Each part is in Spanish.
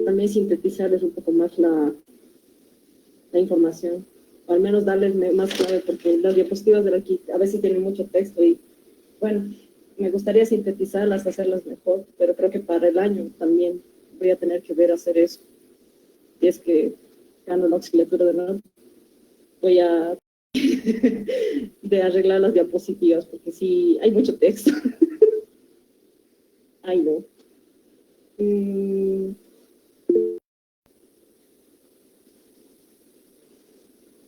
también sintetizarles un poco más la información, o al menos darles más clave, porque las diapositivas de aquí a veces tienen mucho texto y, bueno, me gustaría sintetizarlas, hacerlas mejor, pero creo que para el año también voy a tener que ver hacer eso. Y es que gano la auxiliatura de nuevo, voy a de arreglar las diapositivas, porque sí, hay mucho texto. Ay, no.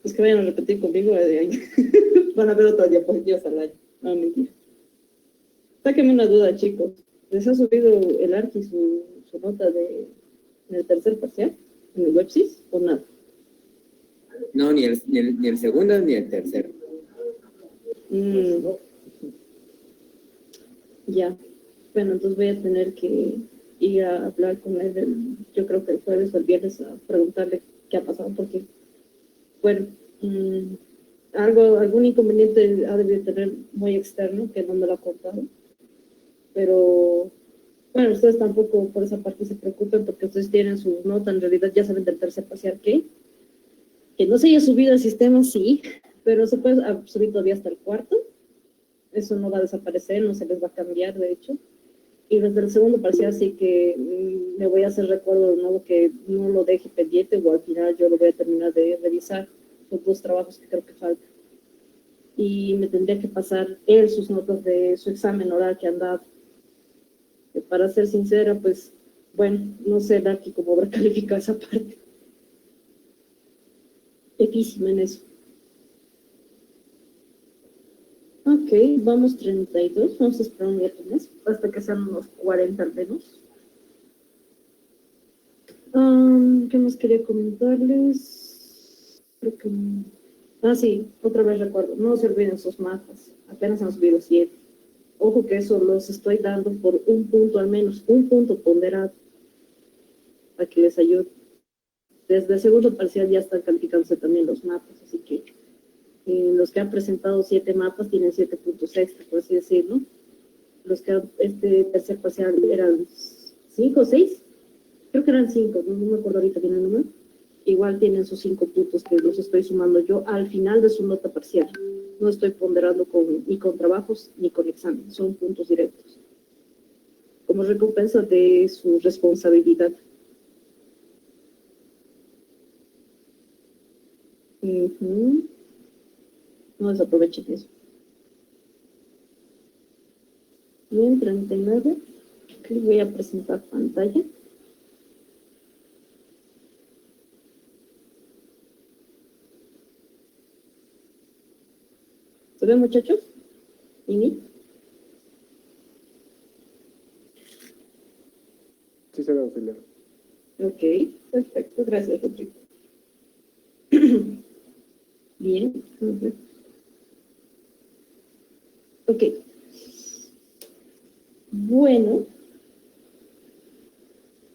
Es que vayan a repetir conmigo, van a ver otras diapositivas al año. No, mentira. Sáquenme una duda, chicos. ¿Les ha subido el ARCI su nota en el tercer parcial? ¿En el WebSys o nada? No, ni el segundo ni el tercero. Ya. Bueno, entonces voy a tener que ir a hablar con él, yo creo que el jueves o el viernes, a preguntarle qué ha pasado, porque, bueno, algún inconveniente ha debido tener muy externo, que no me lo ha contado. Pero, bueno, ustedes tampoco por esa parte se preocupen, porque ustedes tienen su nota, en realidad ya saben del tercer parcial que no se haya subido al sistema, sí, pero se puede subir todavía hasta el cuarto. Eso no va a desaparecer, no se les va a cambiar, de hecho. Y desde el segundo parcial sí que me voy a hacer recuerdo de nuevo que no lo deje pendiente, o al final yo lo voy a terminar de revisar, los 2 trabajos que creo que faltan. Y me tendría que pasar él sus notas de su examen oral que han dado. Para ser sincera, pues, bueno, no sé, Darky, cómo habrá calificado esa parte. Difícil en eso. Ok, vamos 32, vamos a esperar un día más, hasta que sean unos 40 al menos. ¿Qué más quería comentarles? Creo que no. Sí, otra vez recuerdo, no se olviden sus mapas, apenas han subido 7. Ojo que eso los estoy dando por un punto al menos, un punto ponderado, para que les ayude. Desde el segundo parcial ya están calificándose también los mapas, así que los que han presentado 7 mapas tienen 7 puntos extra, por así decirlo. Los que este tercer parcial eran 5 o 6, creo que eran 5, no me acuerdo ahorita bien el número. Igual tienen sus 5 puntos que los estoy sumando yo al final de su nota parcial. No estoy ponderando ni con trabajos ni con examen, son puntos directos, como recompensa de su responsabilidad. No desaprovechen eso. Bien, 39. Aquí voy a presentar pantalla. ¿Se ven, muchachos? ¿Ini? Sí, se ve, auxiliar. Ok, perfecto. Gracias, Rodrigo. Bien. Ok. Bueno.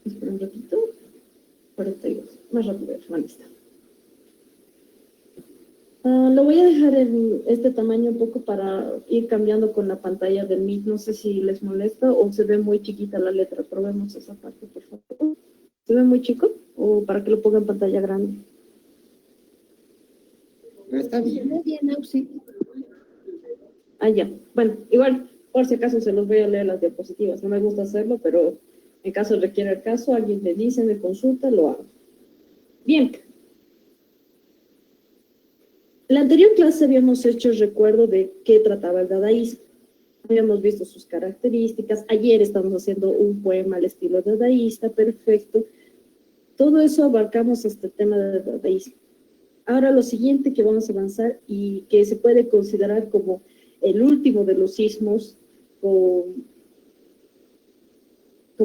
Espera un ratito. 42. Más rápido, hermanista. Lo voy a dejar en este tamaño un poco para ir cambiando con la pantalla del Meet. No sé si les molesta o se ve muy chiquita la letra. Probemos esa parte, por favor. ¿Se ve muy chico o para que lo ponga en pantalla grande? No está bien. Ya. Bueno, igual, por si acaso se los voy a leer las diapositivas. No me gusta hacerlo, pero en caso requiera el caso, alguien me dice, me consulta, lo hago. Bien. La anterior clase habíamos hecho el recuerdo de qué trataba el dadaísmo. Habíamos visto sus características. Ayer estamos haciendo un poema al estilo dadaísta, perfecto. Todo eso abarcamos este tema del dadaísmo. Ahora lo siguiente que vamos a avanzar y que se puede considerar como el último de los sismos con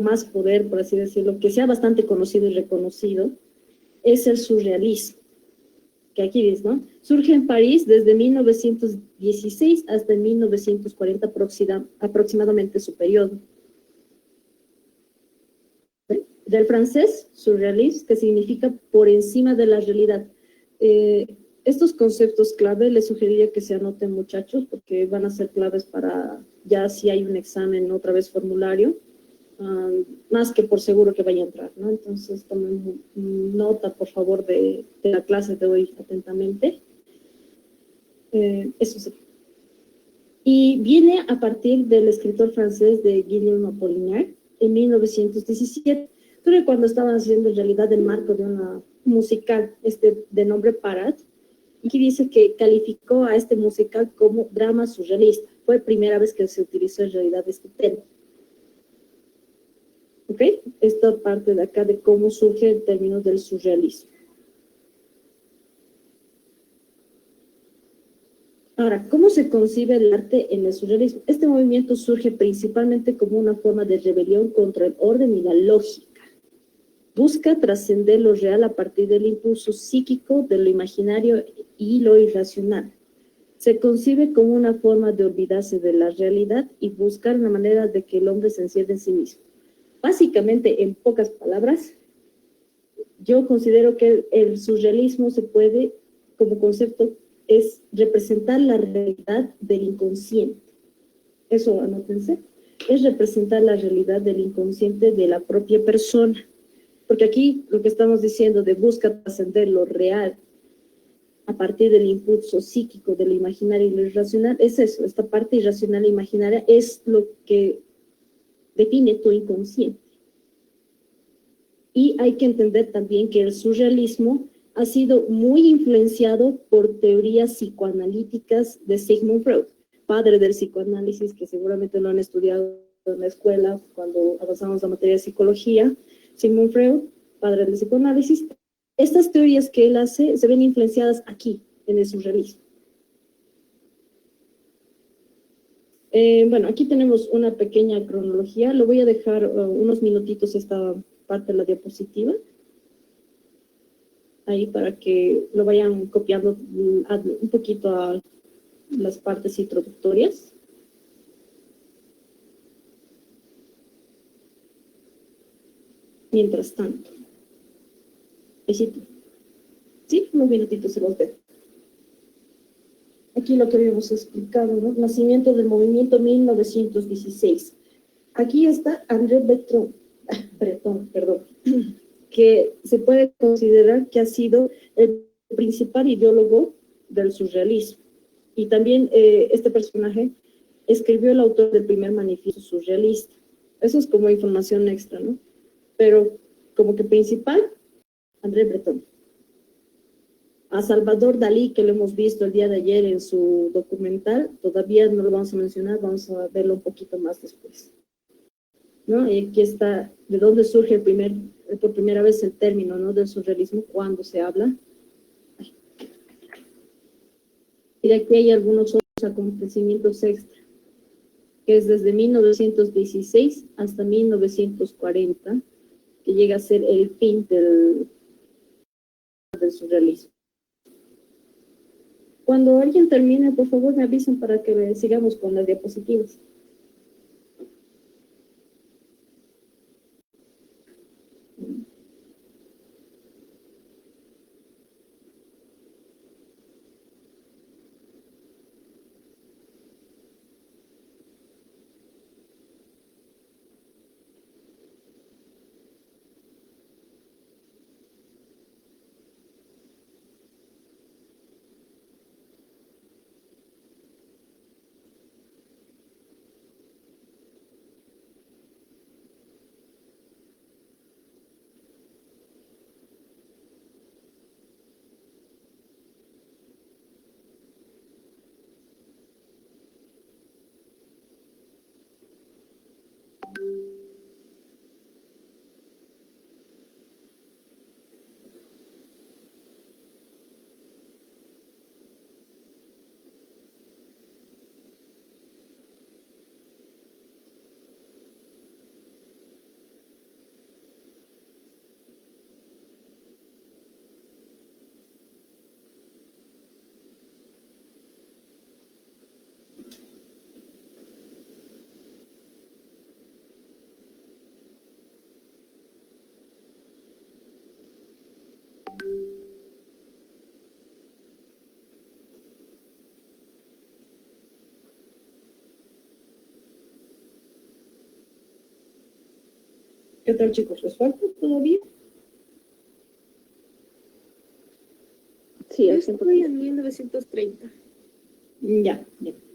más poder, por así decirlo, que sea bastante conocido y reconocido, es el surrealismo. Que aquí dice, ¿no? Surge en París desde 1916 hasta 1940 aproximadamente su periodo. Del francés, surrealiste, que significa por encima de la realidad. Estos conceptos clave les sugeriría que se anoten, muchachos, porque van a ser claves para ya si hay un examen, otra vez formulario, más que por seguro que vaya a entrar, ¿no? Entonces tomen nota, por favor, de la clase de hoy atentamente. Eso sí. Y viene a partir del escritor francés de Guillaume Apollinaire en 1917, pero cuando estaban haciendo en realidad el marco de una musical de nombre Parat, y aquí dice que calificó a este musical como drama surrealista. Fue la primera vez que se utilizó en realidad este término. ¿Ok? Esta parte de acá de cómo surge el término del surrealismo. Ahora, ¿cómo se concibe el arte en el surrealismo? Este movimiento surge principalmente como una forma de rebelión contra el orden y la lógica. Busca trascender lo real a partir del impulso psíquico, de lo imaginario y lo irracional. Se concibe como una forma de olvidarse de la realidad y buscar una manera de que el hombre se encierre en sí mismo. Básicamente, en pocas palabras, yo considero que el surrealismo se puede, como concepto, es representar la realidad del inconsciente. Eso anótense. Es representar la realidad del inconsciente de la propia persona. Porque aquí lo que estamos diciendo de busca trascender lo real a partir del impulso psíquico, de lo imaginario y lo irracional, es eso. Esta parte irracional e imaginaria es lo que define tu inconsciente. Y hay que entender también que el surrealismo ha sido muy influenciado por teorías psicoanalíticas de Sigmund Freud, padre del psicoanálisis, que seguramente lo han estudiado en la escuela cuando avanzamos la materia de psicología. Sigmund Freud, padre del psicoanálisis. Estas teorías que él hace se ven influenciadas aquí, en el surrealismo. Bueno, aquí tenemos una pequeña cronología. Lo voy a dejar unos minutitos esta parte de la diapositiva. Ahí para que lo vayan copiando un poquito a las partes introductorias. Mientras tanto. Besito. Sí, unos minutitos se los dejo. Aquí lo que habíamos explicado, ¿no? Nacimiento del movimiento 1916. Aquí está André Breton, que se puede considerar que ha sido el principal ideólogo del surrealismo. Y también este personaje escribió el autor del primer manifiesto surrealista. Eso es como información extra, ¿no? Pero como que principal, André Breton. A Salvador Dalí, que lo hemos visto el día de ayer en su documental, todavía no lo vamos a mencionar, vamos a verlo un poquito más después. ¿No? Y aquí está de dónde surge por primera vez el término, ¿no?, del surrealismo, cuando se habla. Y de aquí hay algunos otros acontecimientos extra, que es desde 1916 hasta 1940, que llega a ser el fin del surrealismo. Cuando alguien termine, por favor, me avisen para que sigamos con las diapositivas. ¿Qué tal, chicos? ¿Les falta todavía? Sí, Yo al 100%. estoy en 1930. Ya.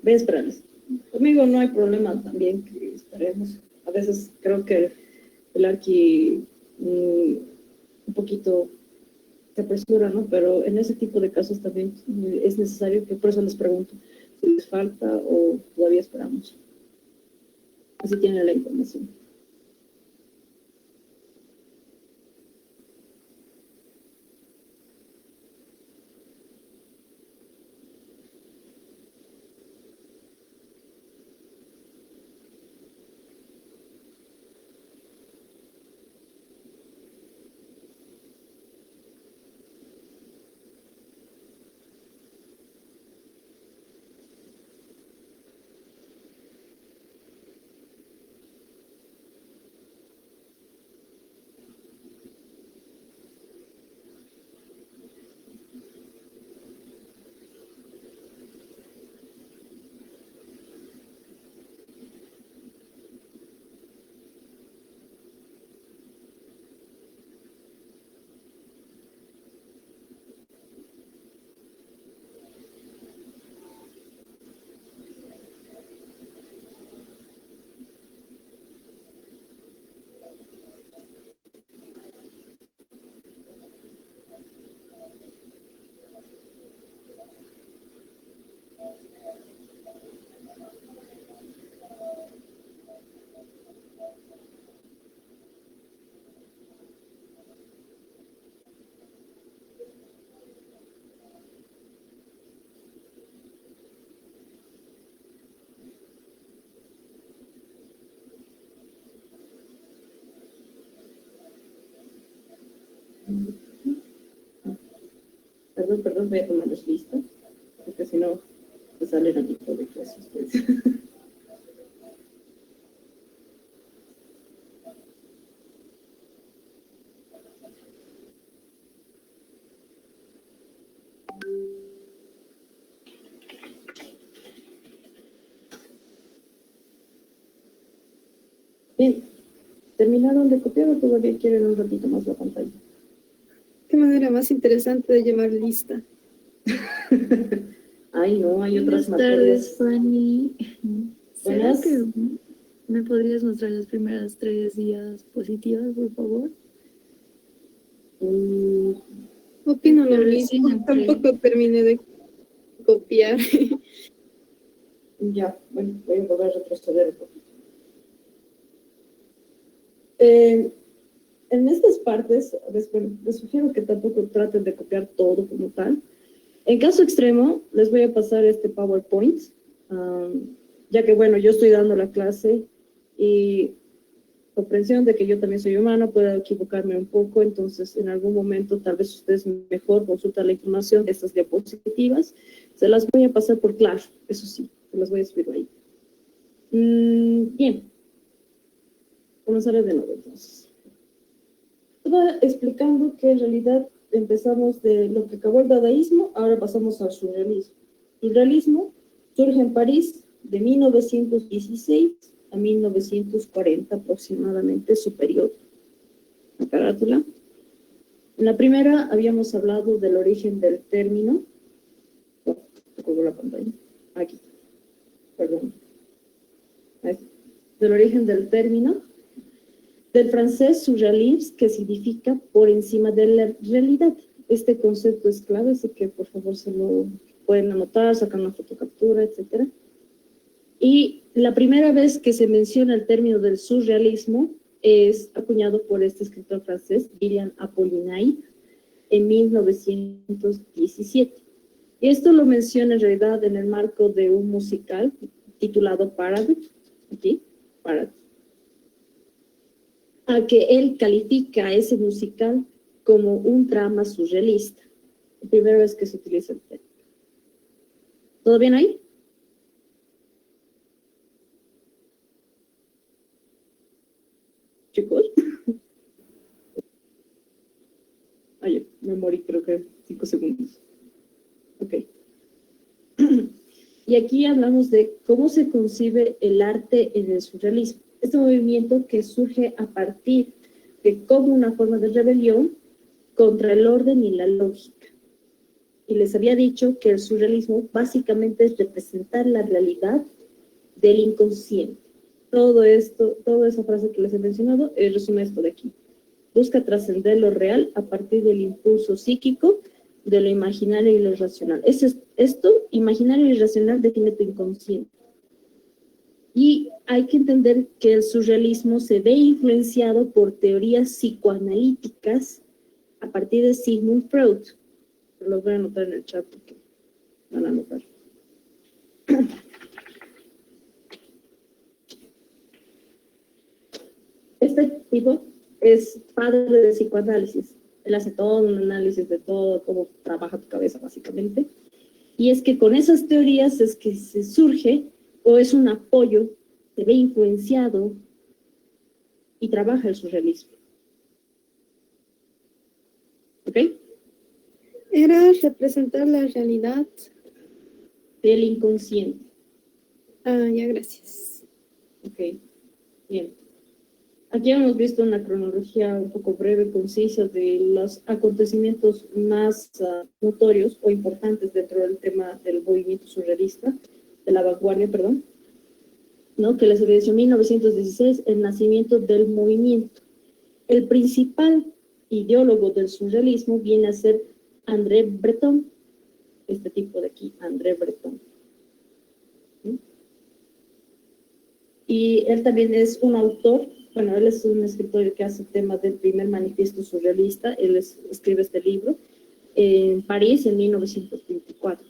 Voy a esperarles. Conmigo no hay problema también que esperemos. A veces creo que el arqui un poquito se apresura, ¿no? Pero en ese tipo de casos también es necesario que, por eso les pregunto si les falta o todavía esperamos. Así tienen la información. Perdón, voy a tomarles lista, porque si no, me sale el tipo de clases. Pues. Bien, ¿terminaron de copiar o todavía quieren un ratito más la pantalla? Qué manera más interesante de llamar lista. Ay, no, hay otras Buenas tardes, materias. Fanny. ¿Será Buenas. que me podrías mostrar las primeras 3 diapositivas, por favor? Opino lo Pero mismo. sí, entre- Tampoco terminé de copiar. Ya, bueno, voy a volver a retroceder un poquito. En estas partes, les sugiero que tampoco traten de copiar todo como tal. En caso extremo, les voy a pasar este PowerPoint, ya que, bueno, yo estoy dando la clase y comprensión de que yo también soy humana, puedo equivocarme un poco, entonces en algún momento tal vez ustedes mejor consultan la información de estas diapositivas. Se las voy a pasar por Clash, eso sí, se las voy a subir ahí. Bien, comenzaré de nuevo entonces. Estaba explicando que en realidad empezamos de lo que acabó el dadaísmo, ahora pasamos al surrealismo. El realismo surge en París de 1916 a 1940 aproximadamente, su periodo. La carátula. En la primera habíamos hablado del origen del término. Tengo la pantalla. Aquí. Perdón. Ahí. Del origen del término. Del francés surrealisme, que significa por encima de la realidad. Este concepto es clave, así que por favor se lo pueden anotar, sacar una fotocaptura, etc. Y la primera vez que se menciona el término del surrealismo es acuñado por este escritor francés, William Apollinaire, en 1917. Y esto lo menciona en realidad en el marco de un musical titulado Parade, aquí, Parade, a que él califica a ese musical como un drama surrealista. La primera vez que se utiliza el término. ¿Todo bien ahí? Chicos. Ay, me morí creo que 5 segundos. Ok. Y aquí hablamos de cómo se concibe el arte en el surrealismo. Este movimiento que surge a partir surge como una forma de rebelión contra el orden y la lógica. Y les había dicho que el surrealismo básicamente es representar la realidad del inconsciente. Todo esto, toda esa frase que les he mencionado, resume esto de aquí. Busca trascender lo real a partir del impulso psíquico, de lo imaginario y lo irracional. Esto, imaginario y irracional, define tu inconsciente. Y hay que entender que el surrealismo se ve influenciado por teorías psicoanalíticas a partir de Sigmund Freud. Los voy a anotar en el chat porque van a anotar. Este tipo es padre del psicoanálisis. Él hace todo un análisis de todo, cómo trabaja tu cabeza, básicamente. Y es que con esas teorías es que se surge, o es un apoyo, se ve influenciado y trabaja el surrealismo. ¿Ok? Era representar la realidad. Del inconsciente. Ah, ya, gracias. Ok, bien. Aquí hemos visto una cronología un poco breve, concisa, de los acontecimientos más notorios o importantes dentro del tema del movimiento surrealista, de la vanguardia, perdón, ¿no? Que les había dicho 1916, el nacimiento del movimiento. El principal ideólogo del surrealismo viene a ser André Breton, este tipo de aquí, André Breton. ¿Sí? Y él también es un autor. Bueno, él es un escritor que hace temas del primer manifiesto surrealista. Él escribe este libro en París en 1924.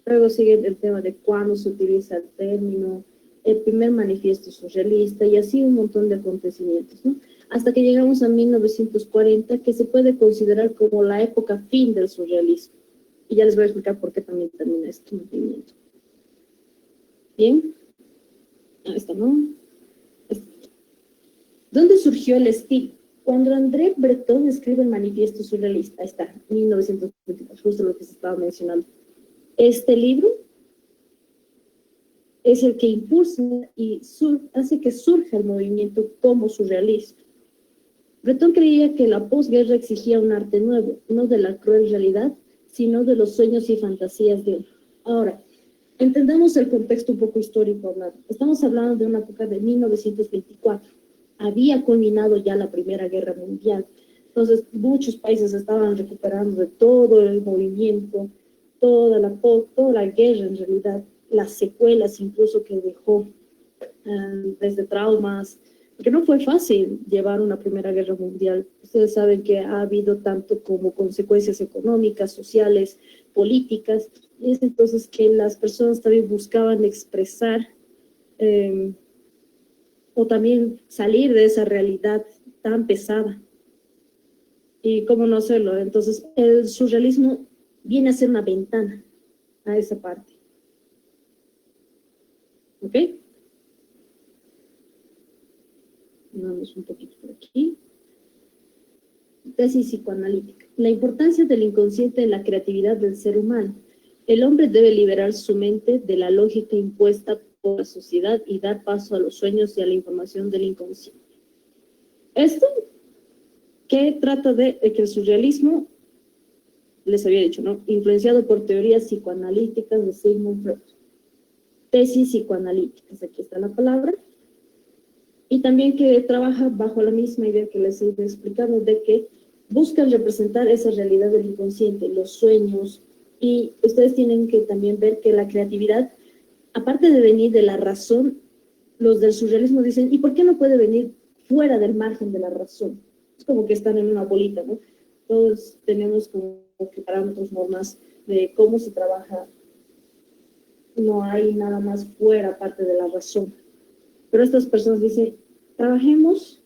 Luego sigue el tema de cuándo se utiliza el término, el primer manifiesto surrealista y así un montón de acontecimientos, ¿no? Hasta que llegamos a 1940, que se puede considerar como la época fin del surrealismo. Y ya les voy a explicar por qué también termina este movimiento. Bien. Esta no. ¿Dónde surgió el estilo? Cuando André Breton escribe el manifiesto surrealista, ahí está, 1924, justo lo que se estaba mencionando. Este libro es el que impulsa y hace que surja el movimiento como surrealista. Breton creía que la posguerra exigía un arte nuevo, no de la cruel realidad, sino de los sueños y fantasías de él. Ahora, entendamos el contexto un poco histórico hablando. Estamos hablando de una época de 1924. Había culminado ya la Primera Guerra Mundial. Entonces, muchos países estaban recuperando de todo el movimiento, toda la guerra en realidad, las secuelas incluso que dejó, desde traumas, porque no fue fácil llevar una Primera Guerra Mundial. Ustedes saben que ha habido tanto como consecuencias económicas, sociales, políticas, y es entonces que las personas también buscaban expresar o también salir de esa realidad tan pesada. Y cómo no hacerlo. Entonces, el surrealismo viene a ser una ventana a esa parte. ¿Ok? Vamos un poquito por aquí. Tesis psicoanalítica. La importancia del inconsciente en la creatividad del ser humano. El hombre debe liberar su mente de la lógica impuesta por la sociedad y dar paso a los sueños y a la información del inconsciente. Esto que trata de que el surrealismo, les había dicho, ¿no? Influenciado por teorías psicoanalíticas de Sigmund Freud. Tesis psicoanalíticas, aquí está la palabra. Y también que trabaja bajo la misma idea que les he explicado, de que buscan representar esa realidad del inconsciente, los sueños, y ustedes tienen que también ver que la creatividad, aparte de venir de la razón, los del surrealismo dicen, ¿y por qué no puede venir fuera del margen de la razón? Es como que están en una bolita, ¿no? Todos tenemos como que parámetros, normas de cómo se trabaja. No hay nada más fuera aparte de la razón. Pero estas personas dicen, trabajemos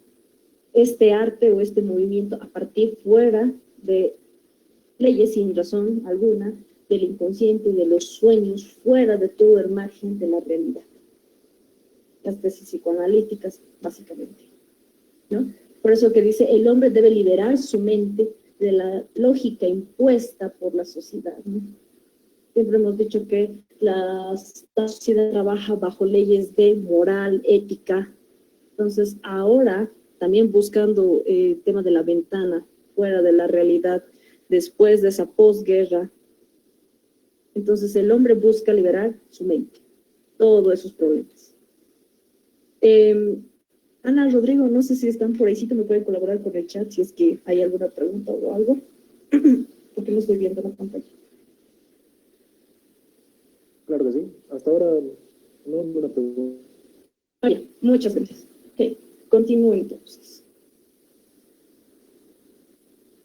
este arte o este movimiento a partir fuera de leyes sin razón alguna, del inconsciente y de los sueños, fuera de todo el margen de la realidad. Las tesis psicoanalíticas, básicamente, ¿no? Por eso que dice, el hombre debe liberar su mente de la lógica impuesta por la sociedad, ¿no? Siempre hemos dicho que la sociedad trabaja bajo leyes de moral, ética. Entonces, ahora también buscando el tema de la ventana fuera de la realidad después de esa posguerra. Entonces el hombre busca liberar su mente, todos esos problemas. Ana, Rodrigo, no sé si están por ahí, si me pueden colaborar con el chat si es que hay alguna pregunta o algo, porque no estoy viendo la pantalla. Claro que sí. Hasta ahora no ninguna pregunta. Bien, muchas gracias. Ok, continúo entonces.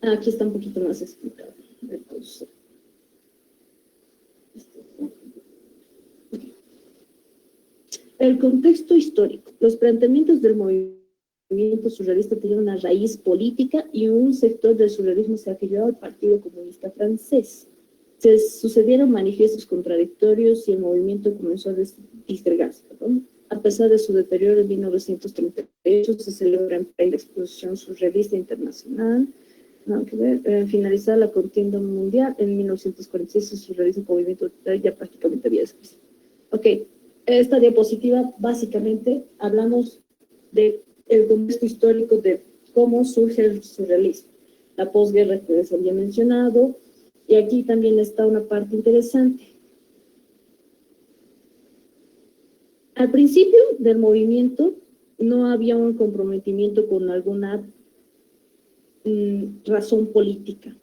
Aquí está un poquito más explicado. Entonces, el contexto histórico. Los planteamientos del movimiento surrealista tenían una raíz política y un sector del surrealismo se afilió al Partido Comunista Francés. Se sucedieron manifiestos contradictorios y el movimiento comenzó a disgregarse. A pesar de su deterioro, en 1938 se celebra en París la Exposición Surrealista Internacional. Nada que ver. Finalizada la contienda mundial, en 1946 el surrealismo movimiento ya prácticamente había desaparecido. Ok, esta diapositiva básicamente hablamos del contexto histórico de cómo surge el surrealismo. La posguerra que les había mencionado, y aquí también está una parte interesante. Al principio del movimiento no había un comprometimiento con alguna razón política.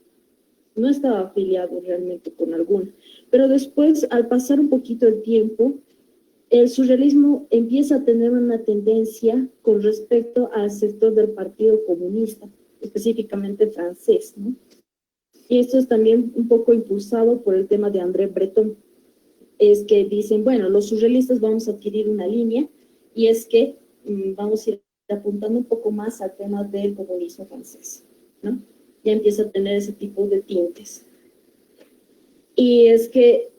No estaba afiliado realmente con alguna. Pero después, al pasar un poquito el tiempo, el surrealismo empieza a tener una tendencia con respecto al sector del Partido Comunista, específicamente francés, ¿no? Y esto es también un poco impulsado por el tema de André Breton. Es que dicen, bueno, los surrealistas vamos a adquirir una línea y es que vamos a ir apuntando un poco más al tema del comunismo francés, ¿no? Ya empieza a tener ese tipo de tintes. Y es que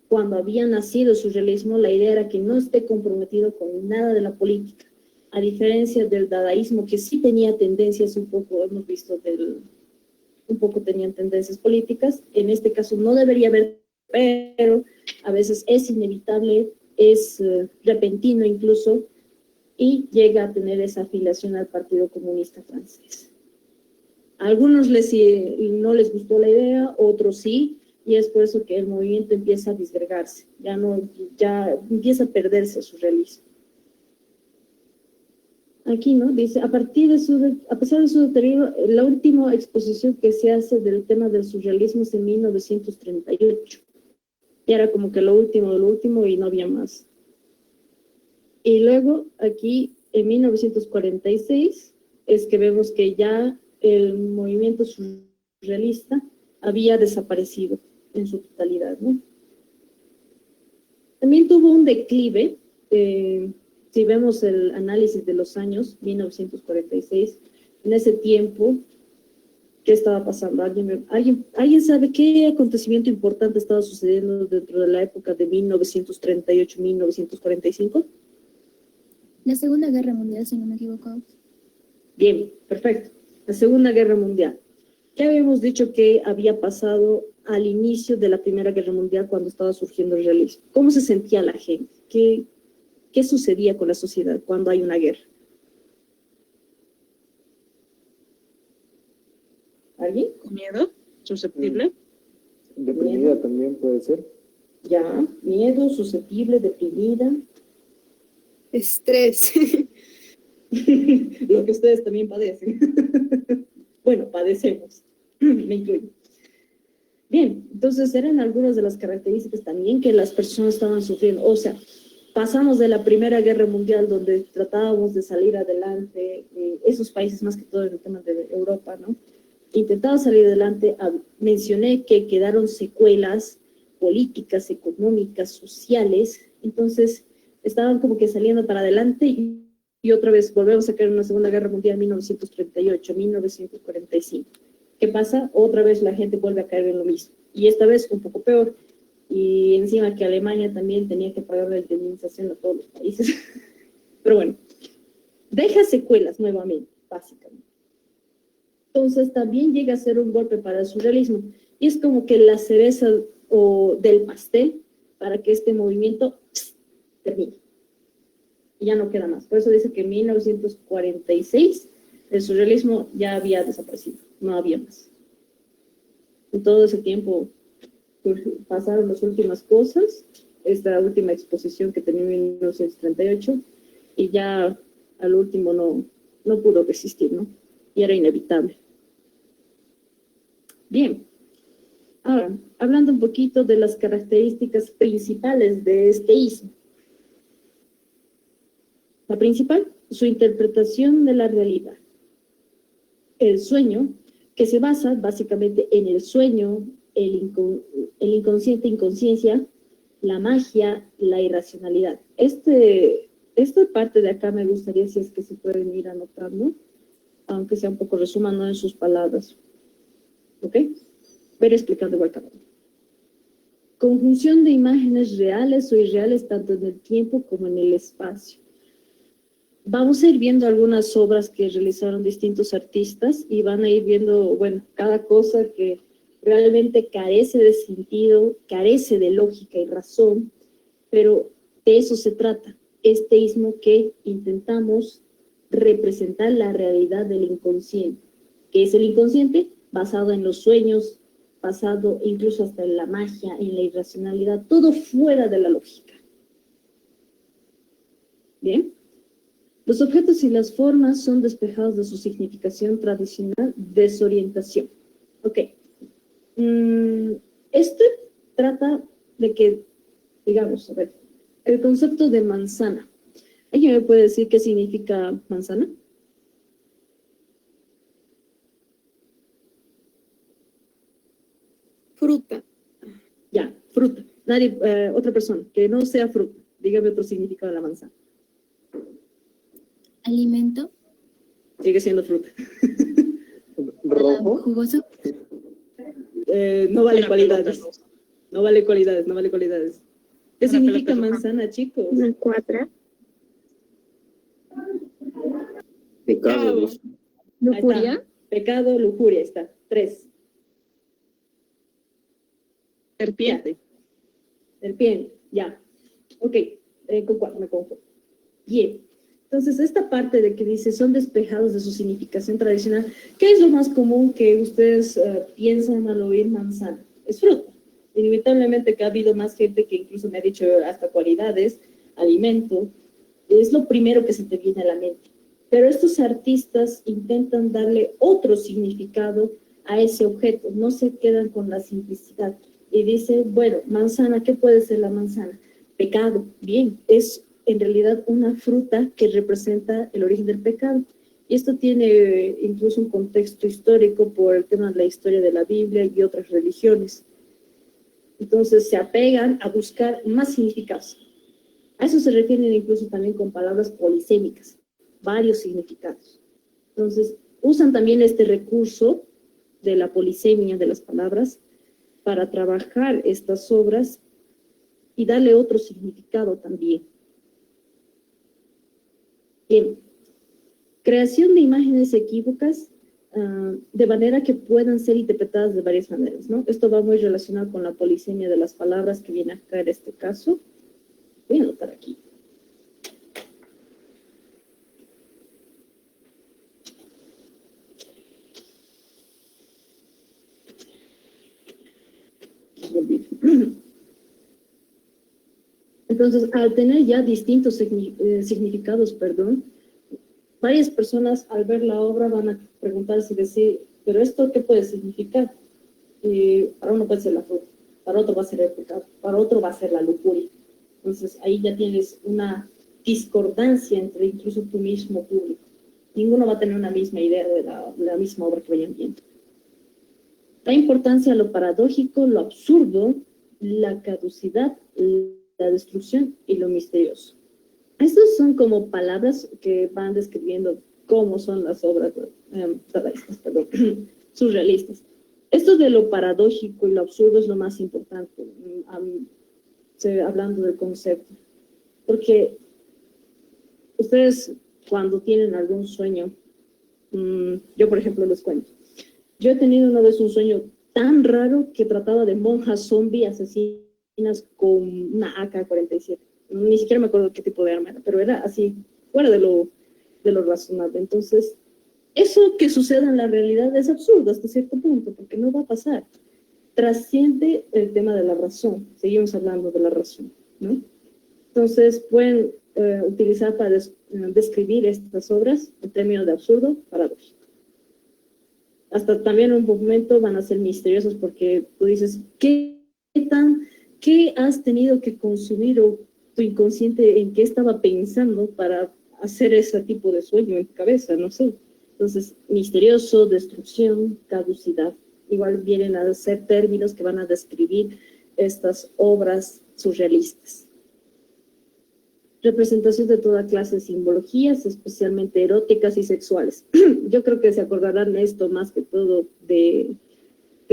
cuando había nacido el surrealismo, la idea era que no esté comprometido con nada de la política, a diferencia del dadaísmo, que sí tenía tendencias un poco, hemos visto, un poco tenían tendencias políticas. En este caso no debería haber, pero a veces es inevitable, es repentino incluso, y llega a tener esa afiliación al Partido Comunista Francés. A algunos no les gustó la idea, otros sí, y es por eso que el movimiento empieza a disgregarse, ya empieza a perderse su realismo. Aquí, ¿no? Dice, a pesar de su deterioro, la última exposición que se hace del tema del surrealismo es en 1938. Y era como que lo último y no había más. Y luego, aquí, en 1946, es que vemos que ya el movimiento surrealista había desaparecido en su totalidad, ¿no? También tuvo un declive, si vemos el análisis de los años, 1946, en ese tiempo, ¿qué estaba pasando? ¿Alguien sabe qué acontecimiento importante estaba sucediendo dentro de la época de 1938-1945? La Segunda Guerra Mundial, si no me equivoco. Bien, perfecto. La Segunda Guerra Mundial. Ya habíamos dicho que había pasado al inicio de la Primera Guerra Mundial cuando estaba surgiendo el realismo. ¿Cómo se sentía la gente? ¿Qué sucedía con la sociedad cuando hay una guerra? ¿Alguien? ¿Con miedo? ¿Susceptible? Deprimida Miedo. también puede ser. Ya, miedo, susceptible, deprimida. Estrés. Lo que ustedes también padecen. Bueno, padecemos. Me incluyo. Bien, entonces eran algunas de las características también que las personas estaban sufriendo. O sea, pasamos de la Primera Guerra Mundial, donde tratábamos de salir adelante, esos países más que todo en el tema de Europa, ¿no? Intentaba salir adelante, mencioné que quedaron secuelas políticas, económicas, sociales, entonces estaban como que saliendo para adelante y otra vez volvemos a caer en una Segunda Guerra Mundial en 1938, 1945. ¿Qué pasa? Otra vez la gente vuelve a caer en lo mismo, y esta vez un poco peor, y encima que Alemania también tenía que pagar la indemnización a todos los países. Pero bueno, deja secuelas nuevamente, básicamente. Entonces también llega a ser un golpe para el surrealismo, y es como que la cereza del pastel para que este movimiento termine. Y ya no queda más. Por eso dice que en 1946 El surrealismo ya había desaparecido, no había más. En todo ese tiempo pues, pasaron las últimas cosas, esta última exposición que tenía en 1938, y ya al último no pudo resistir, ¿no? Y era inevitable. Bien, ahora, hablando un poquito de las características principales de este ismo. La principal, su interpretación de la realidad. El sueño, que se basa básicamente en el sueño, el inconsciente, inconsciencia, la magia, la irracionalidad. Esta parte de acá me gustaría si es que se pueden ir anotando, aunque sea un poco resumando en sus palabras. ¿Ok? Voy explicando igual cada uno. Conjunción de imágenes reales o irreales tanto en el tiempo como en el espacio. Vamos a ir viendo algunas obras que realizaron distintos artistas y van a ir viendo, bueno, cada cosa que realmente carece de sentido, carece de lógica y razón, pero de eso se trata. Este ismo que intentamos representar la realidad del inconsciente. ¿Qué es el inconsciente? Basado en los sueños, basado incluso hasta en la magia, en la irracionalidad, todo fuera de la lógica. Bien. Los objetos y las formas son despejados de su significación tradicional, desorientación. Ok. Esto trata de que, digamos, a ver, el concepto de manzana. ¿Alguien me puede decir qué significa manzana? Fruta. Ya, fruta. Nadie, otra persona que no sea fruta. Dígame otro significado de la manzana. Alimento. Sigue siendo fruta. Rojo. Jugoso. No vale Una cualidades. pelota rosa. No vale cualidades, no vale cualidades. ¿Qué Una significa pelota roja. manzana, chicos? Una cuadra. Pecado. Ahí Lujuria. está. Pecado, lujuria, está. 3. Serpiente. Serpiente, ya. Ok, con 4 me confundo. Bien. Entonces, esta parte de que dice son despejados de su significación tradicional, ¿qué es lo más común que ustedes piensan al oír manzana? Es fruta. Inevitablemente que ha habido más gente que incluso me ha dicho hasta cualidades, alimento. Es lo primero que se te viene a la mente. Pero estos artistas intentan darle otro significado a ese objeto. No se quedan con la simplicidad. Y dicen, bueno, manzana, ¿qué puede ser la manzana? Pecado. Bien, es en realidad una fruta que representa el origen del pecado. Y esto tiene incluso un contexto histórico por el tema de la historia de la Biblia y otras religiones. Entonces se apegan a buscar más significados. A eso se refieren incluso también con palabras polisémicas, varios significados. Entonces usan también este recurso de la polisemia de las palabras para trabajar estas obras y darle otro significado también. Bien, creación de imágenes equívocas de manera que puedan ser interpretadas de varias maneras, ¿no? Esto va muy relacionado con la polisemia de las palabras que viene acá en este caso. Voy a anotar aquí. Entonces, al tener ya distintos significados, varias personas al ver la obra van a preguntarse y decir, ¿pero esto qué puede significar? Para uno puede ser la fruta, para otro va a ser el pecado, para otro va a ser la lujuria. Entonces, ahí ya tienes una discordancia entre incluso tu mismo público. Ninguno va a tener una misma idea de la misma obra que vayan viendo. Da importancia a lo paradójico, lo absurdo, la caducidad, la destrucción y lo misterioso. Estas son como palabras que van describiendo cómo son las obras surrealistas. Esto de lo paradójico y lo absurdo es lo más importante, hablando del concepto. Porque ustedes cuando tienen algún sueño, yo por ejemplo les cuento, yo he tenido una vez un sueño tan raro que trataba de monjas zombie asesinas con una AK-47. Ni siquiera me acuerdo qué tipo de arma era, pero era así, fuera de lo razonable. Entonces, Eso que suceda en la realidad es absurdo hasta cierto punto, porque no va a pasar. Trasciende el tema de la razón. Seguimos hablando de la razón, ¿no? Entonces, pueden utilizar para describir estas obras el término de absurdo, paradójico. Hasta también en un momento van a ser misteriosos porque tú dices, ¿qué has tenido que consumir o tu inconsciente en qué estaba pensando para hacer ese tipo de sueño en tu cabeza? No sé. Entonces, misterioso, destrucción, caducidad. Igual vienen a ser términos que van a describir estas obras surrealistas. Representación de toda clase de simbologías, especialmente eróticas y sexuales. Yo creo que se acordarán esto más que todo de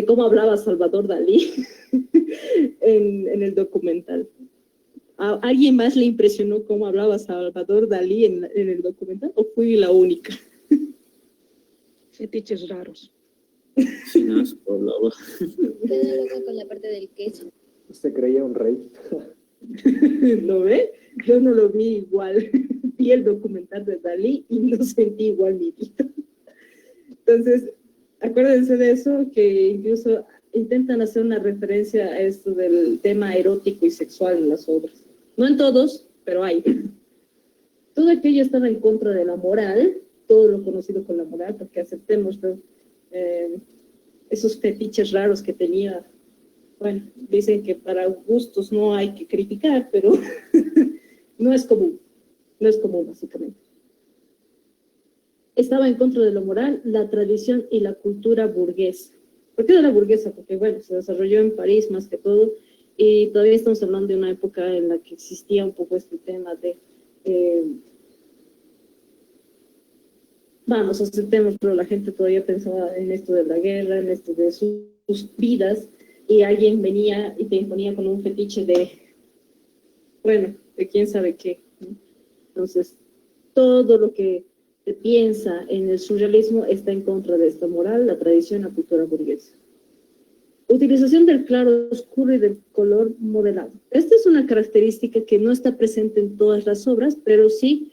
cómo hablaba Salvador Dalí en el documental. ¿A alguien más le impresionó cómo hablaba Salvador Dalí en el documental o fui la única? Fetiches raros. Sí, no, hablaba. Quedé loca con la parte del queso. ¿Usted creía un rey? ¿Lo ve? Yo no lo vi igual. Vi el documental de Dalí y no sentí igual mi vida. Entonces, acuérdense de eso, que incluso intentan hacer una referencia a esto del tema erótico y sexual en las obras. No en todos, pero hay. Todo aquello estaba en contra de la moral, todo lo conocido con la moral, porque aceptemos, ¿no? Esos fetiches raros que tenía. Bueno, dicen que para gustos no hay que criticar, pero no es común, básicamente. Estaba en contra de lo moral, la tradición y la cultura burguesa. ¿Por qué de la burguesa? Porque, bueno, se desarrolló en París más que todo, y todavía estamos hablando de una época en la que existía un poco este tema de, vamos, aceptemos, pero la gente todavía pensaba en esto de la guerra, en esto de sus vidas, y alguien venía y te imponía con un fetiche de, bueno, de quién sabe qué, ¿no? Entonces, todo lo que se piensa en el surrealismo está en contra de esta moral, la tradición, la cultura burguesa. Utilización del claro oscuro y del color modelado. Esta es una característica que no está presente en todas las obras, pero sí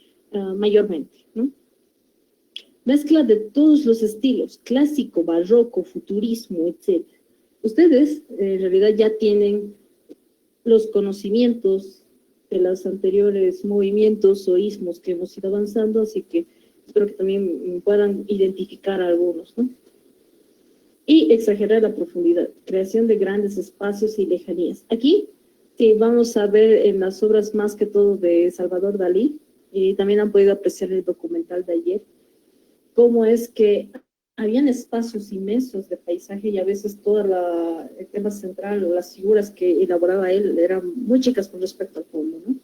mayormente, ¿no? Mezcla de todos los estilos, clásico, barroco, futurismo, etc. Ustedes en realidad ya tienen los conocimientos de los anteriores movimientos o ismos que hemos ido avanzando, así que espero que también puedan identificar algunos, ¿no? Y exagerar la profundidad, creación de grandes espacios y lejanías. Aquí sí vamos a ver en las obras más que todo de Salvador Dalí, y también han podido apreciar el documental de ayer, cómo es que habían espacios inmensos de paisaje y a veces todo el tema central o las figuras que elaboraba él eran muy chicas con respecto al fondo, ¿no?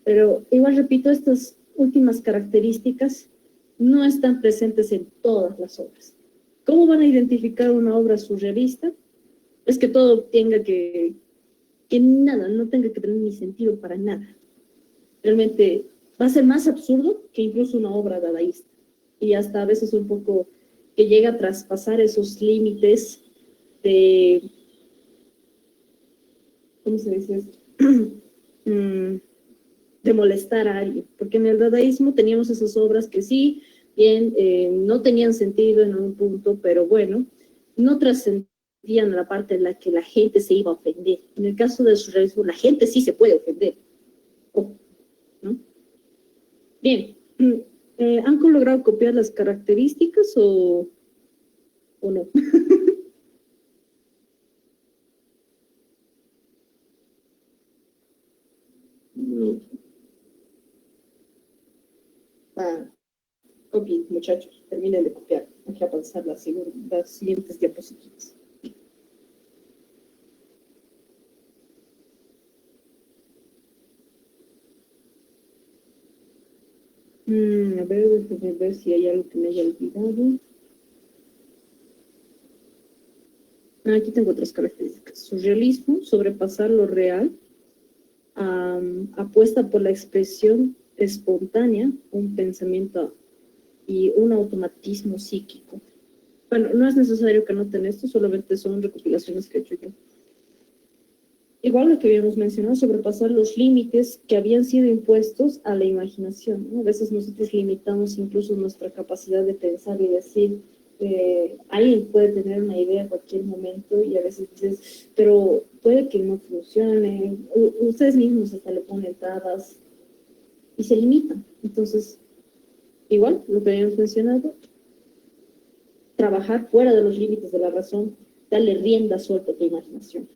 Pero igual repito, estas últimas características no están presentes en todas las obras. ¿Cómo van a identificar una obra surrealista? Es que todo tenga que nada, no tenga que tener ni sentido para nada. Realmente va a ser más absurdo que incluso una obra dadaísta. Y hasta a veces un poco que llega a traspasar esos límites de, ¿cómo se dice esto? De molestar a alguien. Porque en el dadaísmo teníamos esas obras que sí, bien, no tenían sentido en un punto, pero bueno, no trascendían la parte en la que la gente se iba a ofender. En el caso del surrealismo, la gente sí se puede ofender. ¿No? Bien. ¿Han logrado copiar las características o no? No. Copien, muchachos, terminen de copiar. Hay que avanzar las siguientes diapositivas. A ver, déjenme ver si hay algo que me haya olvidado. Aquí tengo otras características. Surrealismo, sobrepasar lo real, apuesta por la expresión espontánea, un pensamiento y un automatismo psíquico. Bueno, no es necesario que anoten esto, solamente son recopilaciones que he hecho yo. igual lo que habíamos mencionado, sobrepasar los límites que habían sido impuestos a la imaginación, ¿no? A veces nosotros limitamos incluso nuestra capacidad de pensar y decir, alguien puede tener una idea a cualquier momento y a veces dices, pero puede que no funcione, ustedes mismos hasta le ponen trabas y se limitan. Entonces, igual, lo que habíamos mencionado, trabajar fuera de los límites de la razón, darle rienda suelta a tu imaginación.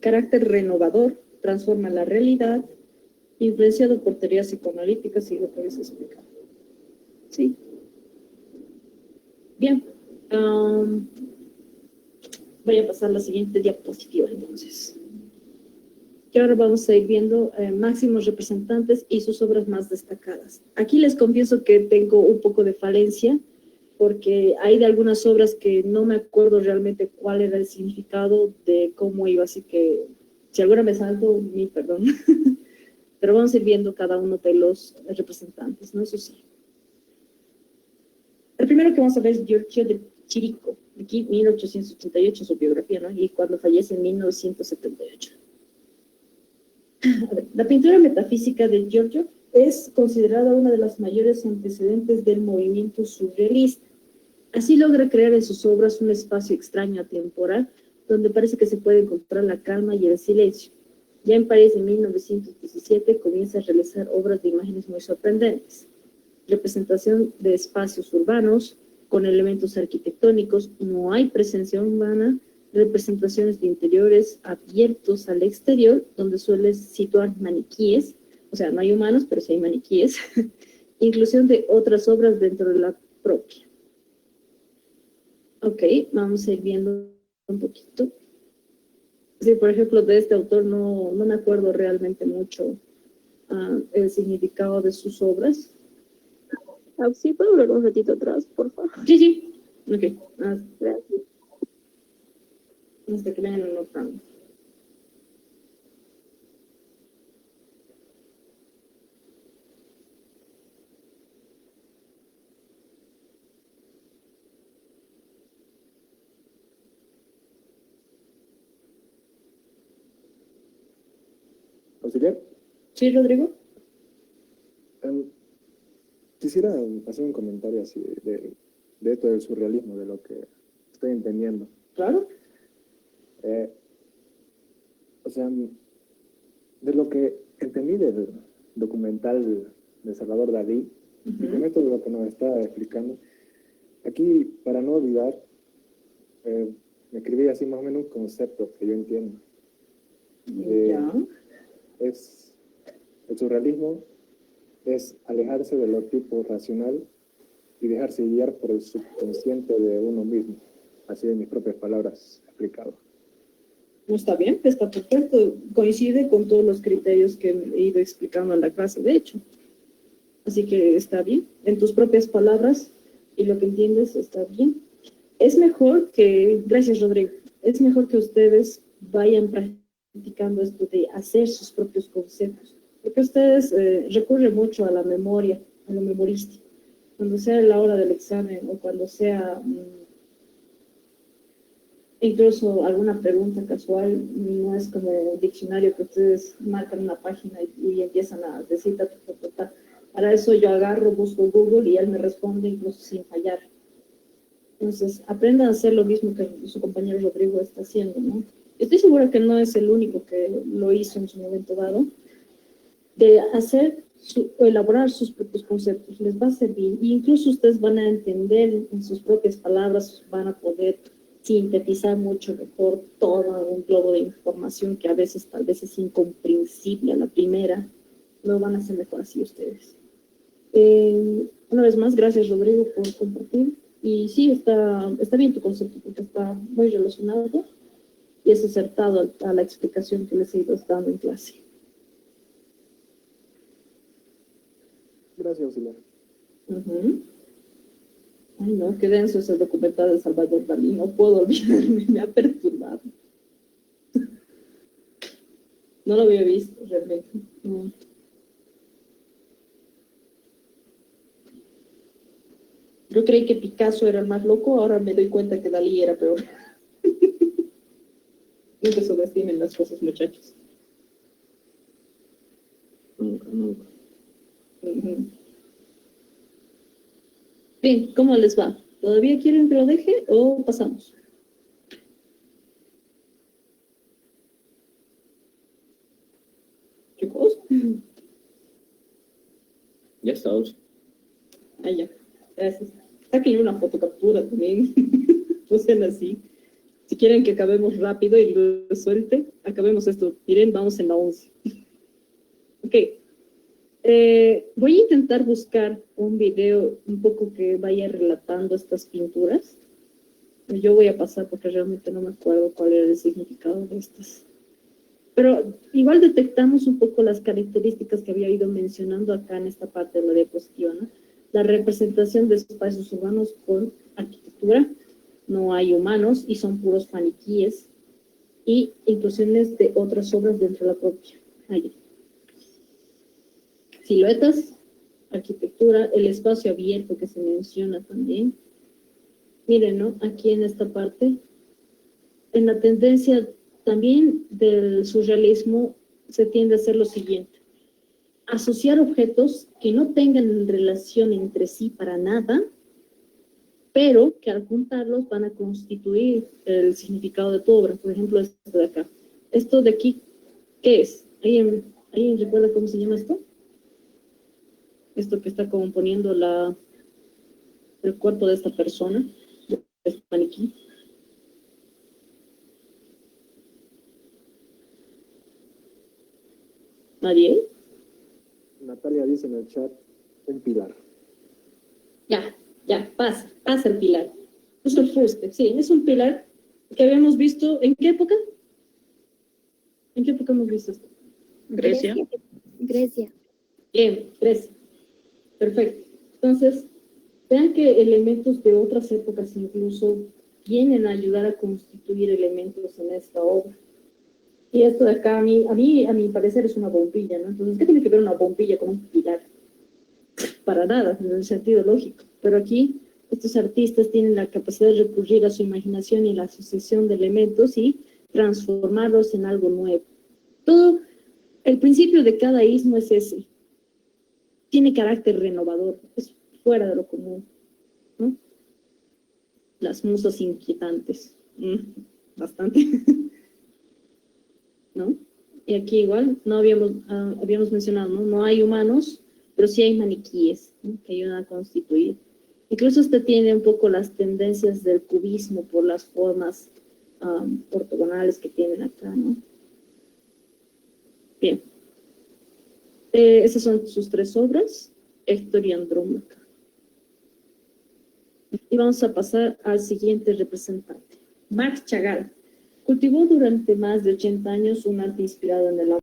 Carácter renovador, transforma la realidad, influenciado por teorías psicoanalíticas y lo que habéis explicado. Sí. Bien. Voy a pasar a la siguiente diapositiva entonces. Que ahora vamos a ir viendo máximos representantes y sus obras más destacadas. Aquí les confieso que tengo un poco de falencia, porque hay de algunas obras que no me acuerdo realmente cuál era el significado de cómo iba, así que si alguna me salto, mi perdón. Pero vamos a ir viendo cada uno de los representantes, ¿no? Eso sí. El primero que vamos a ver es Giorgio de Chirico, aquí 1888, su biografía, ¿no? Y cuando fallece en 1978. A ver, la pintura metafísica de Giorgio es considerada una de las mayores antecedentes del movimiento surrealista. Así logra crear en sus obras un espacio extraño atemporal, donde parece que se puede encontrar la calma y el silencio. Ya en París, en 1917, comienza a realizar obras de imágenes muy sorprendentes. Representación de espacios urbanos con elementos arquitectónicos, no hay presencia humana, representaciones de interiores abiertos al exterior, donde suele situar maniquíes, o sea, no hay humanos, pero sí hay maniquíes, inclusión de otras obras dentro de la propia. Ok, vamos a ir viendo un poquito. Sí, por ejemplo, de este autor no me acuerdo realmente mucho el significado de sus obras. ¿Sí puedo volver un ratito atrás, por favor? Sí, sí. Ok. Gracias. Hasta que vean el otro. ¿Auxiliar? Sí, Rodrigo. Quisiera hacer un comentario así de esto del surrealismo, de lo que estoy entendiendo. Claro. O sea, de lo que entendí del documental de Salvador Dalí, y con esto de lo que nos está explicando, aquí, para no olvidar, me escribí así más o menos un concepto que yo entiendo. Ya. El surrealismo es alejarse de lo tipo racional y dejarse guiar por el subconsciente de uno mismo, así de mis propias palabras explicado. No está bien, está perfecto. Coincide con todos los criterios que he ido explicando en la clase, de hecho. Así que está bien. En tus propias palabras y lo que entiendes está bien. Es mejor que, gracias Rodrigo, es mejor que ustedes vayan practicando esto de hacer sus propios conceptos. Porque ustedes recurren mucho a la memoria, a lo memorístico. Cuando sea la hora del examen o cuando sea incluso alguna pregunta casual, no es como un diccionario que ustedes marcan una página y empiezan a decir ta. Para eso yo agarro, busco Google y él me responde incluso sin fallar. Entonces, aprendan a hacer lo mismo que su compañero Rodrigo está haciendo, ¿no? Estoy segura que no es el único que lo hizo en su momento dado, de hacer o elaborar sus propios conceptos. Les va a servir. E incluso ustedes van a entender en sus propias palabras, van a poder sintetizar mucho mejor todo un globo de información que a veces tal vez es incomprensible a la primera. Lo van a hacer mejor así ustedes. Una vez más, gracias Rodrigo por compartir. Y sí, está bien tu concepto porque está muy relacionado y es acertado a la explicación que les he ido dando en clase. Gracias, auxiliar. Ay, no, qué denso ese documental de Salvador Dalí. No puedo olvidarme, me ha perturbado. No lo había visto realmente. No. Yo creí que Picasso era el más loco, ahora me doy cuenta que Dalí era peor. Nunca subestimen las cosas, muchachos. Nunca, nunca. Ujú. Bien, ¿cómo les va? ¿Todavía quieren que lo deje o pasamos? ¿Qué cosa? Ya está, Ausi. Ah, ya. Gracias. Saquen una fotocaptura también. No sean así. Si quieren que acabemos rápido y lo suelte, acabemos esto. Miren, vamos en la 11. Ok. Voy a intentar buscar un video un poco que vaya relatando estas pinturas. Yo voy a pasar porque realmente no me acuerdo cuál era el significado de estas. Pero igual detectamos un poco las características que había ido mencionando acá en esta parte de la diapositiva, ¿no? La representación de espacios urbanos con arquitectura, no hay humanos y son puros maniquíes, y inclusiones de otras obras dentro de la propia. Ahí. Siluetas, arquitectura, el espacio abierto que se menciona también. Miren, ¿no? Aquí en esta parte, en la tendencia también del surrealismo se tiende a hacer lo siguiente: asociar objetos que no tengan relación entre sí para nada, pero que al juntarlos van a constituir el significado de tu obra. Por ejemplo, esto de acá. Esto de aquí, ¿qué es? ¿Alguien recuerda cómo se llama esto? Esto que está componiendo el cuerpo de esta persona, este maniquí. ¿Nadie? Natalia dice en el chat, un pilar. Ya, pasa el pilar. Es el fuste, sí, es un pilar que habíamos visto, ¿en qué época? ¿En qué época hemos visto esto? Grecia. Grecia. Bien, Grecia. Perfecto. Entonces, vean que elementos de otras épocas incluso vienen a ayudar a constituir elementos en esta obra. Y esto de acá, a mi parecer, es una bombilla, ¿no? Entonces, ¿qué tiene que ver una bombilla con un pilar? Para nada, en el sentido lógico. Pero aquí, estos artistas tienen la capacidad de recurrir a su imaginación y la asociación de elementos y transformarlos en algo nuevo. Todo, el principio de cada istmo es ese. Tiene carácter renovador, es fuera de lo común, ¿no? Las musas inquietantes, bastante, ¿no? Y aquí igual, no habíamos mencionado, ¿no? No hay humanos, pero sí hay maniquíes, ¿no? Que ayudan a constituir. Incluso este tiene un poco las tendencias del cubismo por las formas ortogonales que tienen acá, ¿no? Bien. Esas son sus tres obras, Héctor y Andrómaca. Y vamos a pasar al siguiente representante. Marc Chagall cultivó durante más de 80 años un arte inspirado en el amor,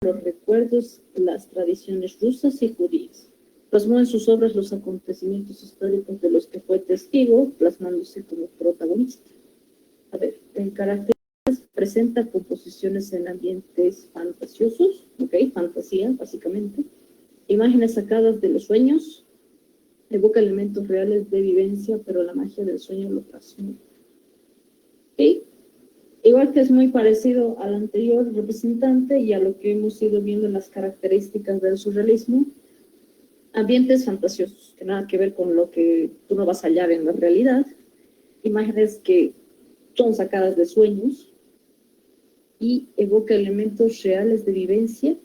los recuerdos, las tradiciones rusas y judías. Plasmó en sus obras los acontecimientos históricos de los que fue testigo, plasmándose como protagonista. A ver, en carácter presenta composiciones en ambientes fantasiosos, ¿ok? Fantasía, básicamente. Imágenes sacadas de los sueños, evoca elementos reales de vivencia, pero la magia del sueño lo transmite. ¿Ok? Igual que es muy parecido al anterior representante y a lo que hemos ido viendo en las características del surrealismo, ambientes fantasiosos, que nada que ver con lo que tú no vas a hallar en la realidad, imágenes que son sacadas de sueños y evoca elementos reales de vivencia.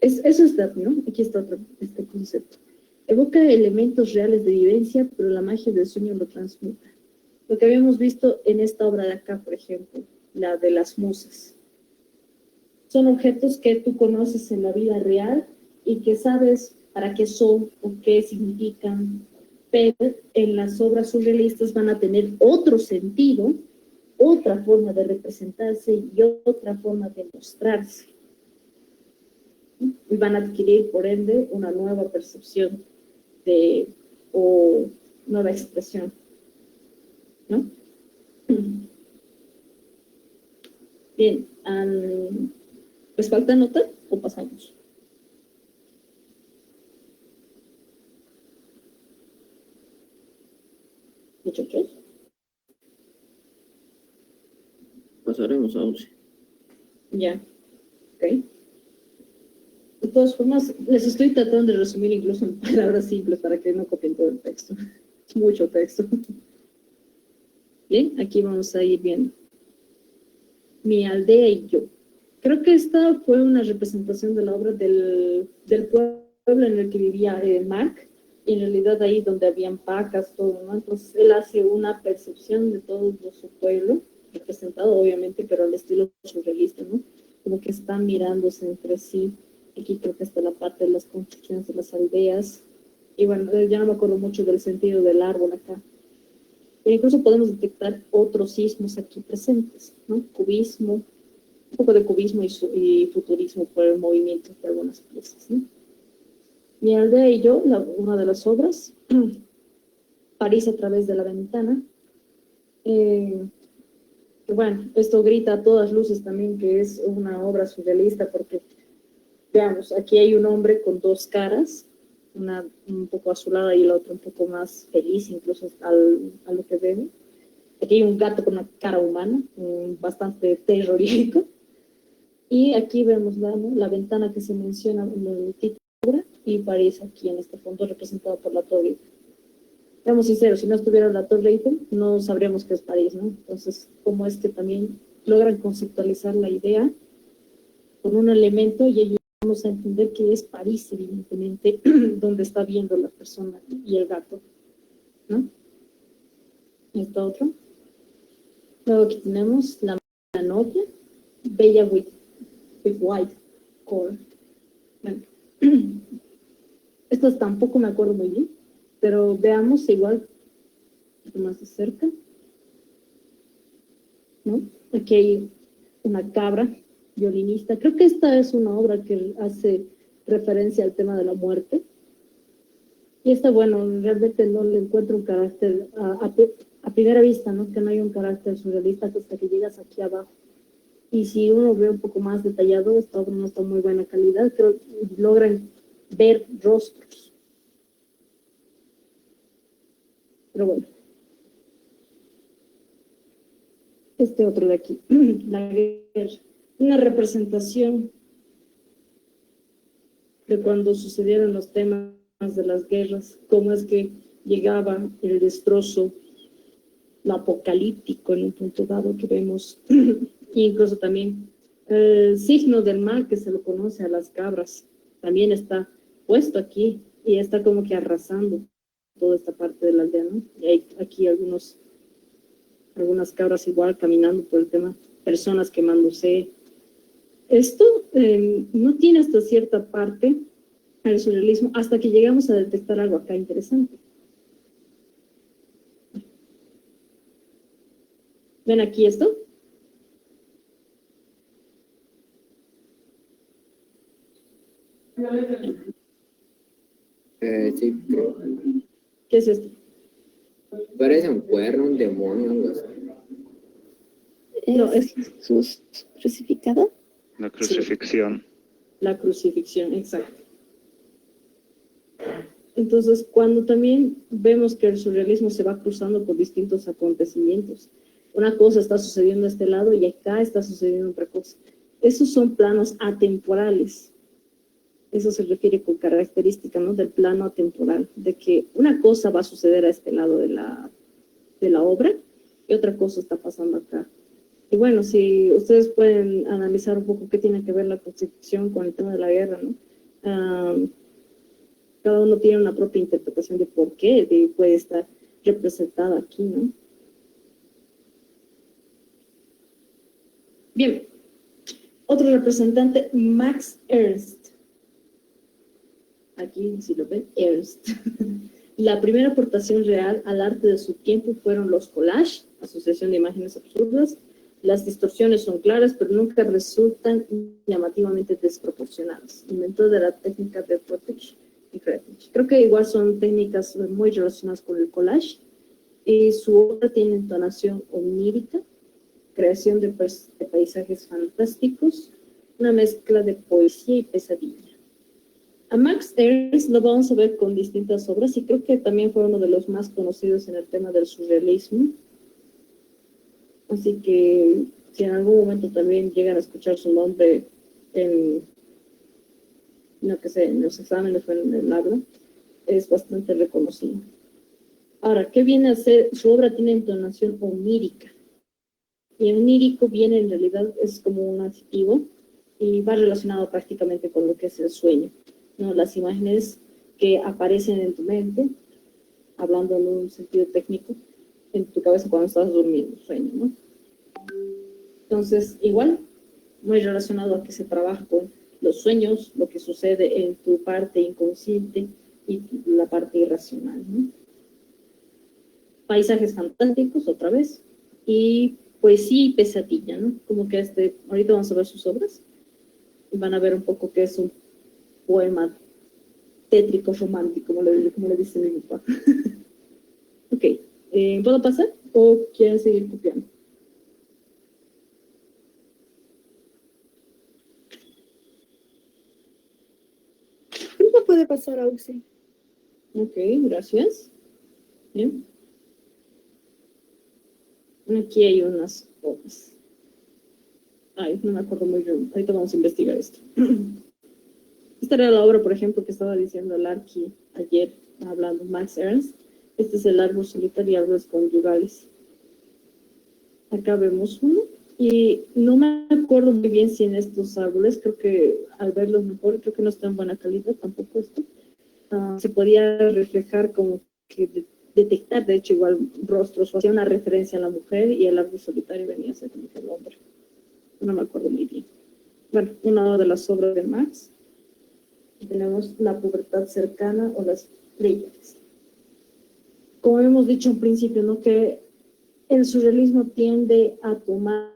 Eso está, ¿no? Aquí está este concepto. Evoca elementos reales de vivencia, pero la magia del sueño lo transmuta. Lo que habíamos visto en esta obra de acá, por ejemplo, la de las musas. Son objetos que tú conoces en la vida real y que sabes para qué son o qué significan, pero en las obras surrealistas van a tener otro sentido, otra forma de representarse y otra forma de mostrarse. Y van a adquirir, por ende, una nueva percepción o nueva expresión, ¿no? Bien, ¿les falta nota o pasamos? Muchachos. Pasaremos a 11. Ya, ok. De todas formas, les estoy tratando de resumir incluso en palabras simples para que no copien todo el texto. Es mucho texto. Bien, aquí vamos a ir viendo. Mi aldea y yo. Creo que esta fue una representación de la obra del pueblo en el que vivía Mark, y en realidad ahí donde habían vacas, todo, ¿no? Entonces él hace una percepción de todo su pueblo, representado obviamente, pero al estilo surrealista, ¿no? Como que están mirándose entre sí. Aquí creo que está la parte de las construcciones de las aldeas. Y bueno, ya no me acuerdo mucho del sentido del árbol acá. Pero incluso podemos detectar otros sismos aquí presentes, ¿no? Cubismo, un poco de cubismo y futurismo por el movimiento de algunas piezas, ¿no? Mi aldea y yo, una de las obras, París a través de la ventana. Que bueno, esto grita a todas luces también que es una obra surrealista porque, veamos, aquí hay un hombre con dos caras, una un poco azulada y la otra un poco más feliz, incluso a lo que vemos. Aquí hay un gato con una cara humana, bastante terrorífico. Y aquí vemos la ventana que se menciona en el título y París aquí en este fondo representado por la Torre Eiffel. Seamos sinceros, si no estuviera la Torre Eiffel, no sabríamos qué es París, ¿no? Entonces, como es que también logran conceptualizar la idea con un elemento y ayudamos a entender que es París, evidentemente, donde está viendo la persona y el gato, ¿no? Esto otro. Luego aquí tenemos la novia, Bella with white core. Bueno, estos tampoco me acuerdo muy bien, pero veamos igual un poco más de cerca, ¿no? Aquí hay una cabra violinista. Creo que esta es una obra que hace referencia al tema de la muerte. Y esta, bueno, realmente no le encuentro un carácter a primera vista, ¿no? Que no hay un carácter surrealista hasta que llegas aquí abajo. Y si uno ve un poco más detallado, esta obra no está muy buena calidad, creo que logran ver rostros. Pero bueno. Este otro de aquí, la guerra. Una representación de cuando sucedieron los temas de las guerras, cómo es que llegaba el destrozo, lo apocalíptico en un punto dado que vemos. Incluso también el signo del mal que se lo conoce a las cabras también está puesto aquí y está como que arrasando toda esta parte de la aldea, ¿no? Y hay aquí algunas cabras igual caminando por el tema, personas quemándose. Esto no tiene hasta cierta parte el surrealismo hasta que llegamos a detectar algo acá interesante. ¿Ven aquí esto? Sí, creo. ¿Qué es esto? Parece un cuerno, un demonio, algo así. No, es Jesús crucificado. La crucifixión. la crucifixión, exacto. Entonces, cuando también vemos que el surrealismo se va cruzando por distintos acontecimientos, una cosa está sucediendo a este lado y acá está sucediendo otra cosa. Esos son planos atemporales. Eso se refiere con característica, ¿no? Del plano atemporal, de que una cosa va a suceder a este lado de la obra y otra cosa está pasando acá. Y bueno, si ustedes pueden analizar un poco qué tiene que ver la crucifixión con el tema de la guerra, ¿no? Cada uno tiene una propia interpretación de por qué puede estar representada aquí, ¿no? Bien, otro representante, Max Ernst. Aquí, si lo ven, Ernst. La primera aportación real al arte de su tiempo fueron los collages, asociación de imágenes absurdas. Las distorsiones son claras, pero nunca resultan llamativamente desproporcionadas. Inventor de la técnica de Pottich y Kretich. Creo que igual son técnicas muy relacionadas con el collage. Y su obra tiene entonación onírica, creación de paisajes fantásticos, una mezcla de poesía y pesadilla. A Max Ernst lo vamos a ver con distintas obras y creo que también fue uno de los más conocidos en el tema del surrealismo. Así que si en algún momento también llegan a escuchar su nombre en, no que sé, en los exámenes o en el habla, es bastante reconocido. Ahora, ¿qué viene a ser? Su obra tiene entonación onírica. Y el onírico viene, en realidad, es como un adjetivo y va relacionado prácticamente con lo que es el sueño, ¿no? Las imágenes que aparecen en tu mente, hablando en un sentido técnico, en tu cabeza cuando estás durmiendo, sueño, ¿no? Entonces, igual, muy relacionado a que se trabaja con los sueños, lo que sucede en tu parte inconsciente y la parte irracional, ¿no? Paisajes fantásticos, otra vez, y poesía y pesadilla, ¿no? Como que ahorita vamos a ver sus obras y van a ver un poco que es un poema tétrico, romántico, como le dice mi papá. Ok, ¿puedo pasar o quieren seguir copiando? Creo que puede pasar, Auxi. Ok, gracias. Bien. Aquí hay unas obras. Ay, no me acuerdo muy bien. Ahorita vamos a investigar esto. Esta era la obra, por ejemplo, que estaba diciendo Larky ayer, hablando Max Ernst. Este es el árbol solitario y árboles conyugales. Acá vemos uno. Y no me acuerdo muy bien si en estos árboles, creo que al verlos mejor, creo que no está en buena calidad tampoco esto. Se podía reflejar como que detectar, de hecho, igual rostros, o hacía una referencia a la mujer y el árbol solitario venía a ser como que el hombre. No me acuerdo muy bien. Bueno, una de las obras de Marx. Tenemos la pubertad cercana o las Pléyades. Como hemos dicho al principio, ¿no? Que el surrealismo tiende a tomar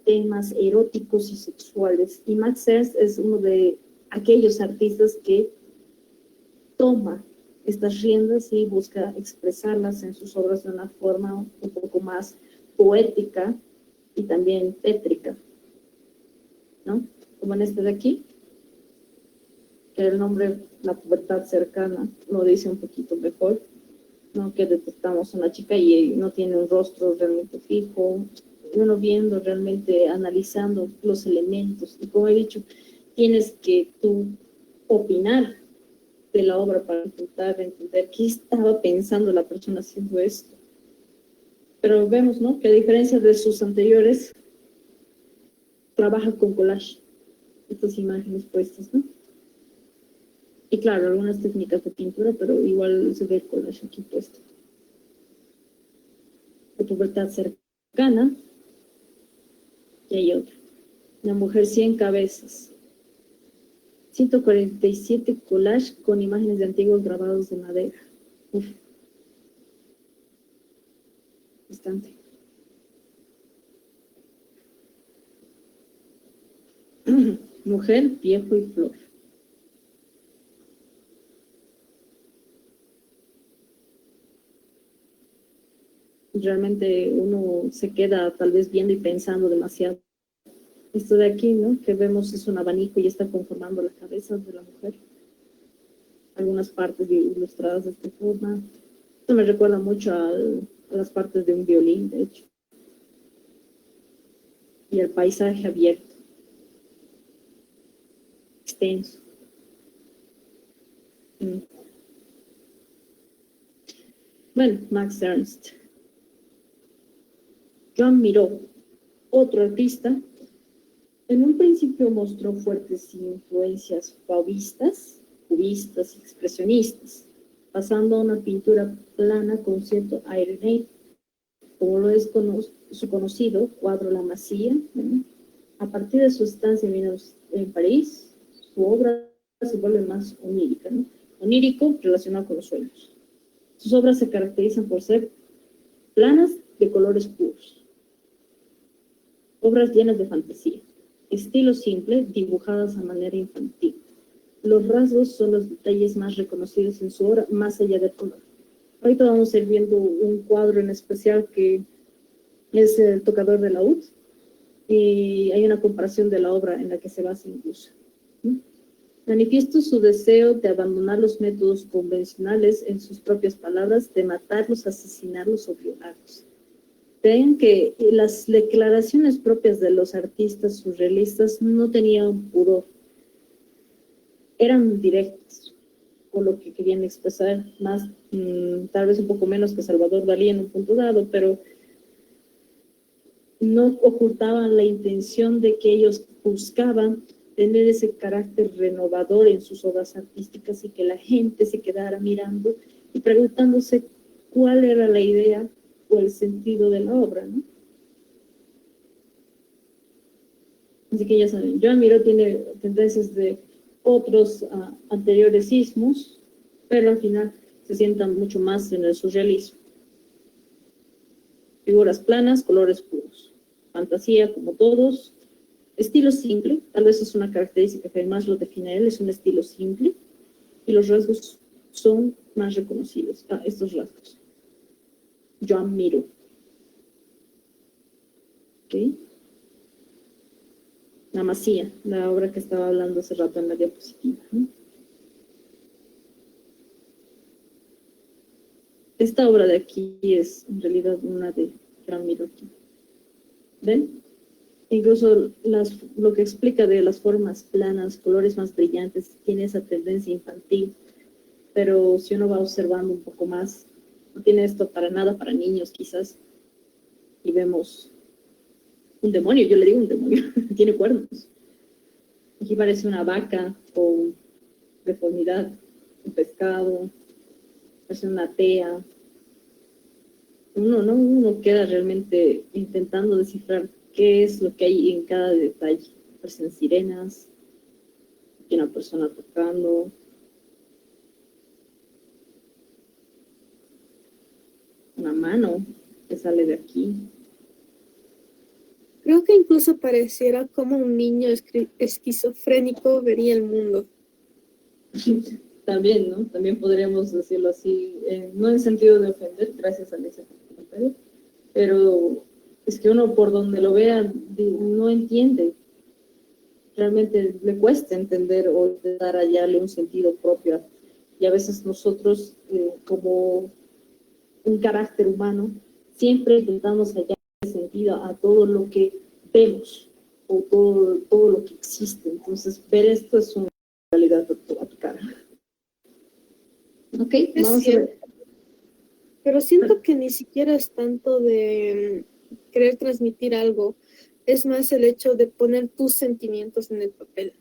temas eróticos y sexuales. Y Max Ernst es uno de aquellos artistas que toma estas riendas y busca expresarlas en sus obras de una forma un poco más poética y también tétrica, ¿no? Como en este de aquí, que el nombre La pubertad cercana lo dice un poquito mejor, ¿no? Que detectamos a una chica y no tiene un rostro realmente fijo, uno viendo realmente, analizando los elementos, y como he dicho, tienes que tú opinar de la obra para intentar entender qué estaba pensando la persona haciendo esto. Pero vemos, ¿no? Que a diferencia de sus anteriores, trabaja con collage, estas imágenes puestas, ¿no? Y claro, algunas técnicas de pintura, pero igual se ve el collage aquí puesto. La pubertad cercana, y hay otra. La mujer 100 cabezas. 147 collages con imágenes de antiguos grabados de madera. Uf. Bastante. Mujer, viejo y flor. Realmente uno se queda tal vez viendo y pensando demasiado. Esto de aquí, ¿no? Que vemos es un abanico y está conformando la cabeza de la mujer. Algunas partes ilustradas de esta forma. Esto me recuerda mucho a las partes de un violín, de hecho. Y el paisaje abierto. Extenso. Bueno, Max Ernst. Joan Miró, otro artista. En un principio mostró fuertes influencias fauvistas, cubistas y expresionistas, pasando a una pintura plana con cierto aire neto, como lo es su conocido cuadro La Masía, ¿no? A partir de su estancia en París, su obra se vuelve más onírica, ¿no? Onírico relacionado con los sueños. Sus obras se caracterizan por ser planas de colores puros, obras llenas de fantasía, estilo simple, dibujadas a manera infantil. Los rasgos son los detalles más reconocidos en su obra, más allá del color. Ahorita vamos a ir viendo un cuadro en especial que es El tocador de laúd, y hay una comparación de la obra en la que se basa incluso. Manifiesto su deseo de abandonar los métodos convencionales, en sus propias palabras, de matarlos, asesinarlos o violarlos. Vean que las declaraciones propias de los artistas surrealistas no tenían pudor, eran directas con lo que querían expresar, más tal vez un poco menos que Salvador Dalí en un punto dado, pero no ocultaban la intención de que ellos buscaban tener ese carácter renovador en sus obras artísticas y que la gente se quedara mirando y preguntándose cuál era la idea o el sentido de la obra, ¿no? Así que ya saben, Joan Miró tiene tendencias de otros anteriores sismos, pero al final se sientan mucho más en el surrealismo. Figuras planas, colores puros. Fantasía, como todos. Estilo simple, tal vez es una característica que más lo define a él, es un estilo simple, y los rasgos son más reconocidos. Estos rasgos. Joan Miró. ¿Ok? La Masía, la obra que estaba hablando hace rato en la diapositiva, ¿no? Esta obra de aquí es en realidad una de Joan Miró. ¿Ven? Incluso lo que explica de las formas planas, colores más brillantes, tiene esa tendencia infantil, pero si uno va observando un poco más, no tiene esto para nada para niños quizás, y vemos un demonio, yo le digo un demonio, tiene cuernos. Aquí parece una vaca con deformidad, un pescado, parece una tea. Uno queda realmente intentando descifrar qué es lo que hay en cada detalle. Parecen sirenas, aquí una persona tocando. Una mano que sale de aquí. Creo que incluso pareciera como un niño esquizofrénico vería el mundo. También, ¿no? También podríamos decirlo así, no en sentido de ofender, gracias a ese comentario, pero es que uno por donde lo vea no entiende. Realmente le cuesta entender o dar hallarle un sentido propio. Y a veces nosotros, como un carácter humano, siempre intentamos hallar sentido a todo lo que vemos o todo lo que existe. Entonces, ver esto es una realidad a tu cara. Ok, Es vamos a cierto. ver. Pero siento que ni siquiera es tanto de querer transmitir algo, es más el hecho de poner tus sentimientos en el papel.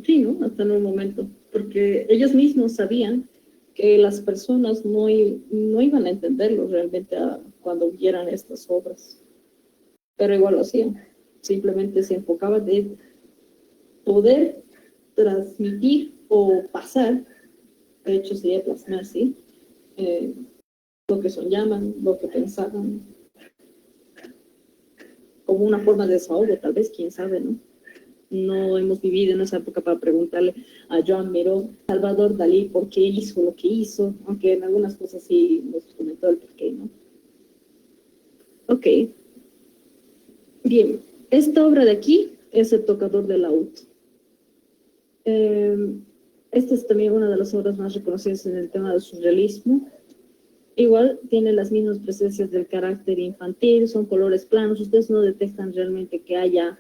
Sí, ¿no? Hasta en un momento. Porque ellos mismos sabían que las personas no iban a entenderlo realmente cuando vieran estas obras. Pero igual lo hacían. Simplemente se enfocaban en poder transmitir o pasar, de hecho sería plasmar, ¿sí? Lo que soñaban, lo que pensaban, como una forma de desahogo, tal vez, quién sabe, ¿no? No hemos vivido en esa época para preguntarle a Joan Miró, Salvador Dalí, por qué hizo lo que hizo, aunque en algunas cosas sí nos comentó el por qué, ¿no? Ok. Bien, esta obra de aquí es El tocador del laúd. Esta es también una de las obras más reconocidas en el tema del surrealismo. Igual tiene las mismas presencias del carácter infantil, son colores planos, ustedes no detectan realmente que haya,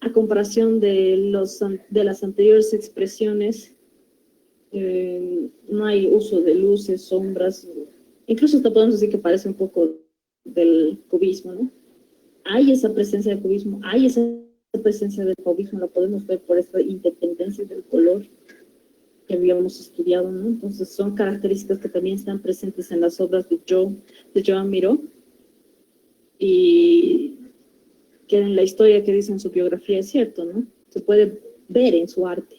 a comparación de las anteriores expresiones, no hay uso de luces, sombras, incluso hasta podemos decir que parece un poco del cubismo, ¿no? Hay esa presencia del cubismo, hay esa presencia del fauvismo, la podemos ver por esta independencia del color que habíamos estudiado, ¿no? Entonces son características que también están presentes en las obras de Joan Miró y que en la historia que dice en su biografía es cierto, ¿no? Se puede ver en su arte.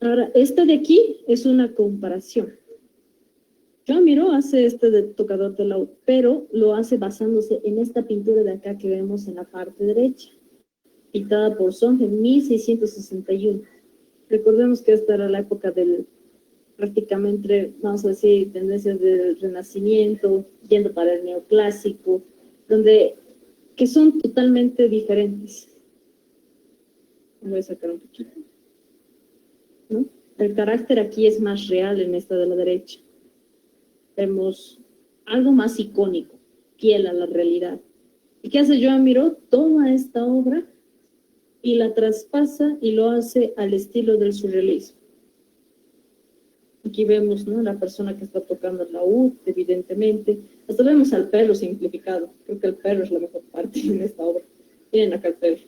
Ahora, esta de aquí es una comparación. Joan Miró hace este de tocador de laúd, pero lo hace basándose en esta pintura de acá que vemos en la parte derecha, pintada por Songe en 1661. Recordemos que esta era la época del, prácticamente, vamos a decir, tendencias del Renacimiento, yendo para el neoclásico, que son totalmente diferentes. Voy a sacar un poquito, ¿no? El carácter aquí es más real en esta de la derecha. Vemos algo más icónico, fiel a la realidad. ¿Y qué hace Joan Miró? Toma esta obra y la traspasa y lo hace al estilo del surrealismo. Aquí vemos, ¿no?, la persona que está tocando el laúd, evidentemente. Hasta vemos al perro simplificado. Creo que el perro es la mejor parte en esta obra. Miren acá el perro.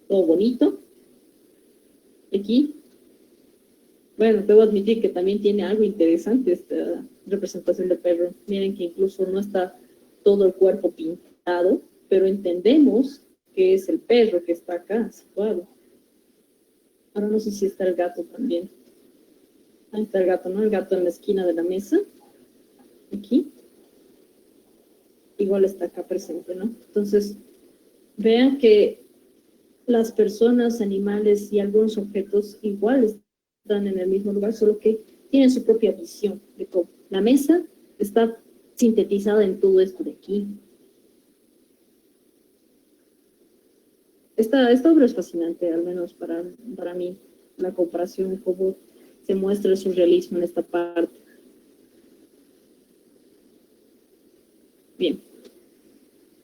Todo bonito. Aquí. Bueno, debo admitir que también tiene algo interesante esta representación del perro. Miren que incluso no está todo el cuerpo pintado, pero entendemos que es el perro que está acá situado. Ahora no sé si está el gato también. Ahí está el gato, ¿no? El gato en la esquina de la mesa. Aquí. Igual está acá presente, ¿no? Entonces, vean que las personas, animales y algunos objetos igual están en el mismo lugar, solo que tienen su propia visión de cómo. La mesa está sintetizada en todo esto de aquí. Esta obra es fascinante, al menos para mí, la comparación, cómo se muestra el surrealismo en esta parte. Bien.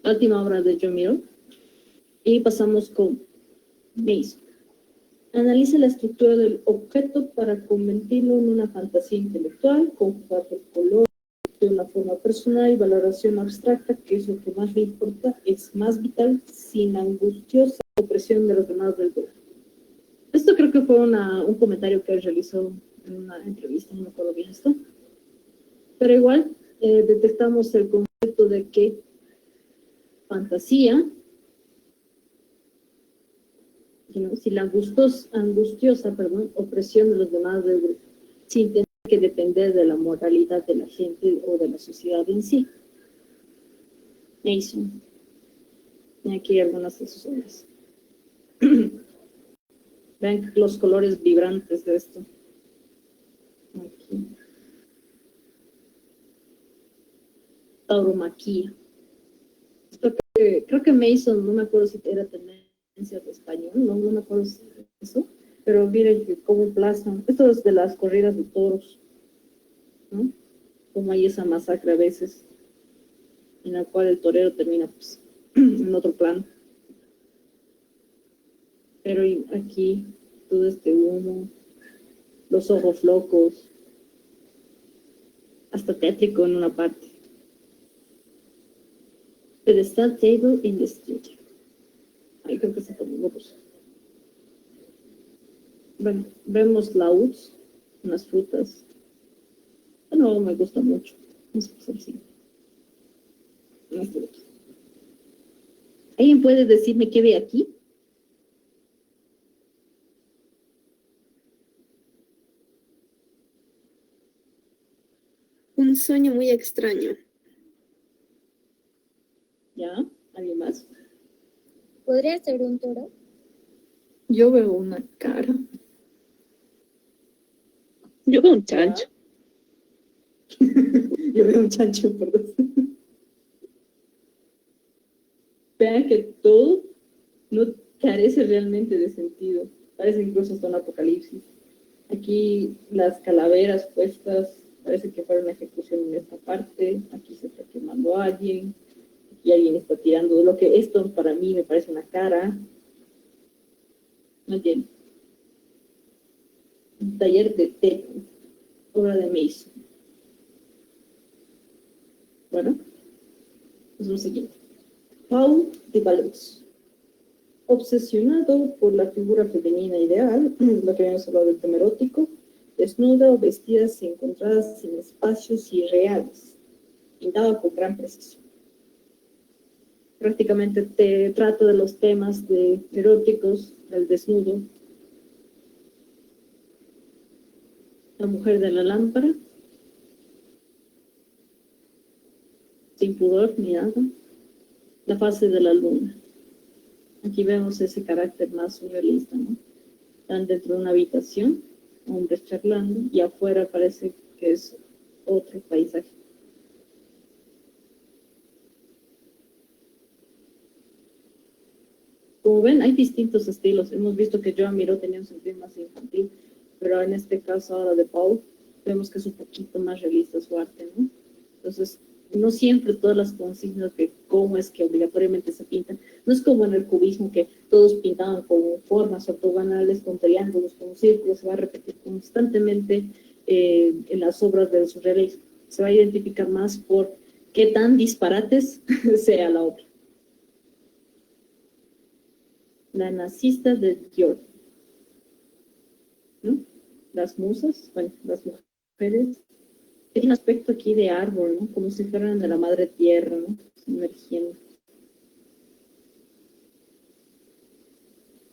Última obra de Joan Miró. Y pasamos con Mason. Analiza la estructura del objeto para convertirlo en una fantasía intelectual, conjugar el color de una forma personal y valoración abstracta, que es lo que más le importa, es más vital, sin angustiosa opresión de los demás del grupo. Esto creo que fue un comentario que él realizó en una entrevista, no me acuerdo bien esto. Pero igual detectamos el concepto de que fantasía, sin la angustiosa opresión de los demás del grupo, sin tener que depender de la moralidad de la gente o de la sociedad en sí. Mason. Y aquí algunas de sus obras. Vean los colores vibrantes de esto. Aquí. Tauromaquia. Creo que Mason, no me acuerdo si era tendencia de español, no me acuerdo si era eso, pero miren que cómo plasman. Esto es de las corridas de toros, ¿no? Como hay esa masacre a veces, en la cual el torero termina pues, en otro plano. Pero aquí todo este humo, los ojos locos, hasta tétrico en una parte. Pedestal table in the studio. Ahí creo que se pone locos. Bueno, vemos laúds, unas frutas. No, me gusta mucho. Vamos a pasar así. ¿Alguien puede decirme qué ve aquí? Un sueño muy extraño. ¿Ya? ¿Alguien más? ¿Podría ser un toro? Yo veo una cara. Yo veo un chancho. Yo veo un chancho, perdón. Vean que todo no carece realmente de sentido. Parece incluso hasta un apocalipsis. Aquí las calaveras puestas, parece que fuera una ejecución en esta parte. Aquí se está quemando a alguien. Aquí alguien está tirando. Lo que esto para mí me parece una cara. No entiendo. Un taller de té. Obra de Mason. Bueno, es lo siguiente. Paul de Valois. Obsesionado por la figura femenina ideal, lo que habíamos hablado del tema erótico, desnuda o vestidas y encontradas en espacios irreales, pintaba con gran precisión. Prácticamente te trato de los temas eróticos, del desnudo, la mujer de la lámpara, sin pudor ni nada, la fase de la luna. Aquí vemos ese carácter más surrealista, ¿no? Están dentro de una habitación, hombres charlando, y afuera parece que es otro paisaje. Como ven, hay distintos estilos. Hemos visto que Joan Miró tenía un sentido más infantil, pero en este caso ahora de Paul, vemos que es un poquito más realista su arte, ¿no? Entonces, no siempre todas las consignas de cómo es que obligatoriamente se pintan. No es como en el cubismo que todos pintaban con formas ortogonales, con triángulos, con círculos, se va a repetir constantemente en las obras del surrealismo. Se va a identificar más por qué tan disparates sea la obra. La nazista de York, ¿no? Las musas, bueno, las mujeres. Hay un aspecto aquí de árbol, ¿no? Como si fueran de la madre tierra, ¿no? Emergiendo.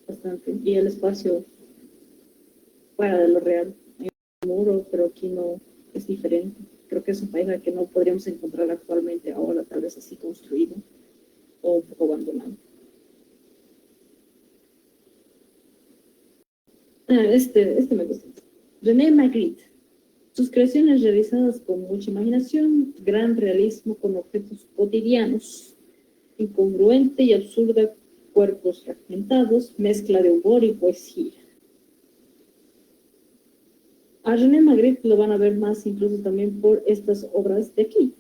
Bastante. Y el espacio fuera de lo real. Hay un muro, pero aquí no es diferente. Creo que es un paisaje que no podríamos encontrar actualmente ahora, tal vez así construido o un poco abandonado. Este me gusta. René Magritte. Sus creaciones realizadas con mucha imaginación, gran realismo con objetos cotidianos, incongruente y absurda, cuerpos fragmentados, mezcla de humor y poesía. A René Magritte lo van a ver más incluso también por estas obras de aquí.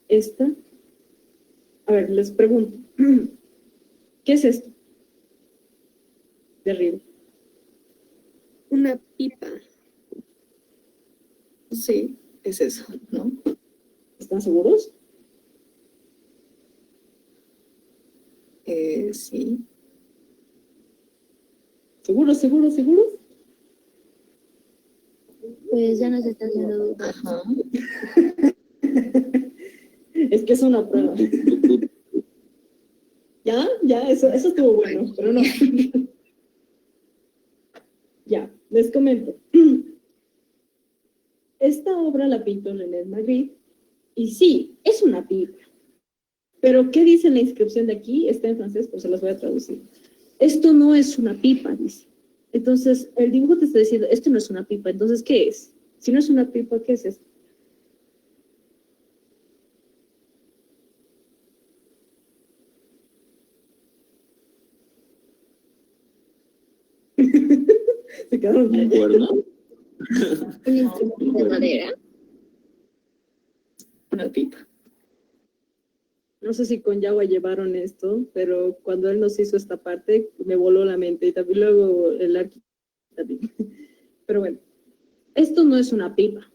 Esta, a ver, les pregunto, ¿qué es esto? De arriba. Una pipa. Sí, es eso, ¿no? ¿Están seguros? Sí. ¿Seguros? Pues ya nos está haciendo dudar. Ajá. Es que es una prueba. Ya, eso estuvo bueno, pero no. Ya, les comento. Esta obra la pintó René Magritte y sí, es una pipa. Pero, ¿qué dice en la inscripción de aquí? Está en francés, pues se las voy a traducir. Esto no es una pipa, dice. Entonces, el dibujo te está diciendo, esto no es una pipa. Entonces, ¿qué es? Si no es una pipa, ¿qué es esto? Se quedaron ¿Un cuerno? Un instrumento de madera. Una pipa. No sé si con Yagua llevaron esto, pero cuando él nos hizo esta parte, me voló la mente. Y también luego el arquitecto también. Pero bueno, esto no es una pipa.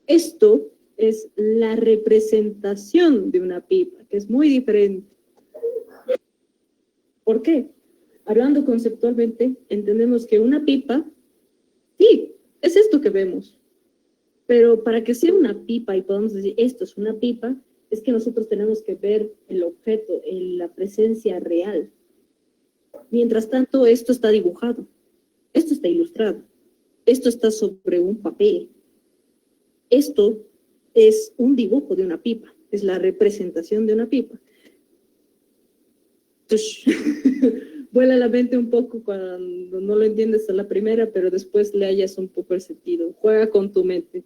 Esto es la representación de una pipa, que es muy diferente. ¿Por qué? Hablando conceptualmente, entendemos que una pipa, sí, es esto que vemos. Pero para que sea una pipa y podamos decir esto es una pipa, es que nosotros tenemos que ver el objeto, la presencia real. Mientras tanto, esto está dibujado, esto está ilustrado, esto está sobre un papel. Esto es un dibujo de una pipa, es la representación de una pipa. Entonces, vuela la mente un poco cuando no lo entiendes a la primera, pero después le hallas un poco el sentido. Juega con tu mente.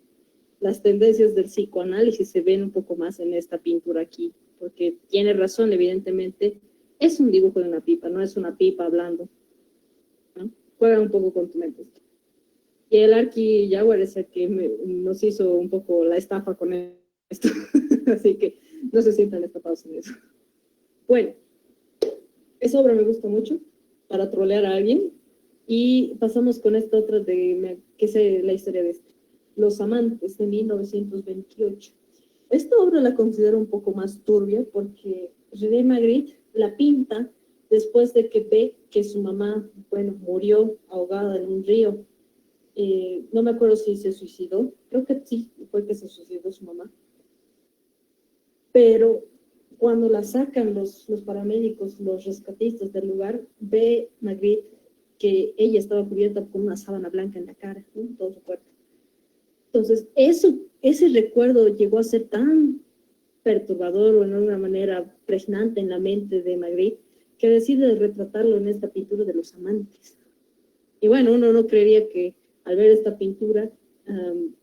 Las tendencias del psicoanálisis se ven un poco más en esta pintura aquí, porque tiene razón, evidentemente, es un dibujo de una pipa, no es una pipa hablando, ¿no? Juega un poco con tu mente. Y el Arqui Jaguar es el que nos hizo un poco la estafa con esto, así que no se sientan estafados en eso. Bueno, esa obra me gusta mucho para trolear a alguien, y pasamos con esta otra que es la historia de esto. Los amantes, de 1928. Esta obra la considero un poco más turbia porque René Magritte la pinta después de que ve que su mamá, murió ahogada en un río. No me acuerdo si se suicidó, creo que sí, fue que se suicidó su mamá. Pero cuando la sacan los paramédicos, los rescatistas del lugar, ve Magritte que ella estaba cubierta con una sábana blanca en la cara, ¿no? Todo su cuerpo. Entonces, ese recuerdo llegó a ser tan perturbador o en una manera pregnante en la mente de Magritte que decide retratarlo en esta pintura de los amantes. Y bueno, uno no creería que al ver esta pintura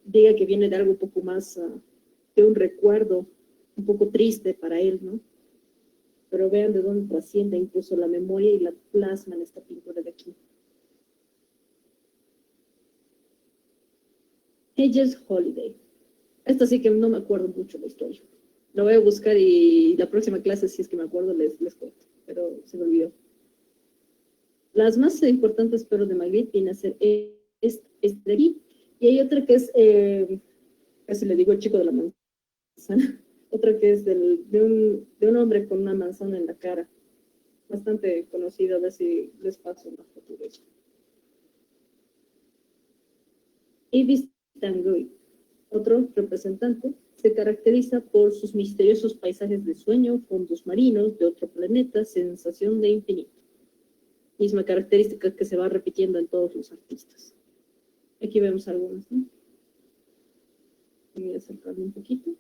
diga que viene de algo un poco más, de un recuerdo un poco triste para él, ¿no? Pero vean de dónde trasciende incluso la memoria y la plasma en esta pintura de aquí. Hedges Holiday. Esta sí que no me acuerdo mucho la historia. La voy a buscar y la próxima clase, si es que me acuerdo, les cuento. Pero se me olvidó. Las más importantes, pero de Magritte, viene a ser de aquí. Y hay otra que es, casi le digo el chico de la manzana. Otra que es de un hombre con una manzana en la cara. Bastante conocido, a ver si les paso una foto de eso. Ibis Tanguy, otro representante, se caracteriza por sus misteriosos paisajes de sueño, fondos marinos de otro planeta, sensación de infinito. Misma característica que se va repitiendo en todos los artistas. Aquí vemos algunas, ¿no? Voy a acercarme un poquito.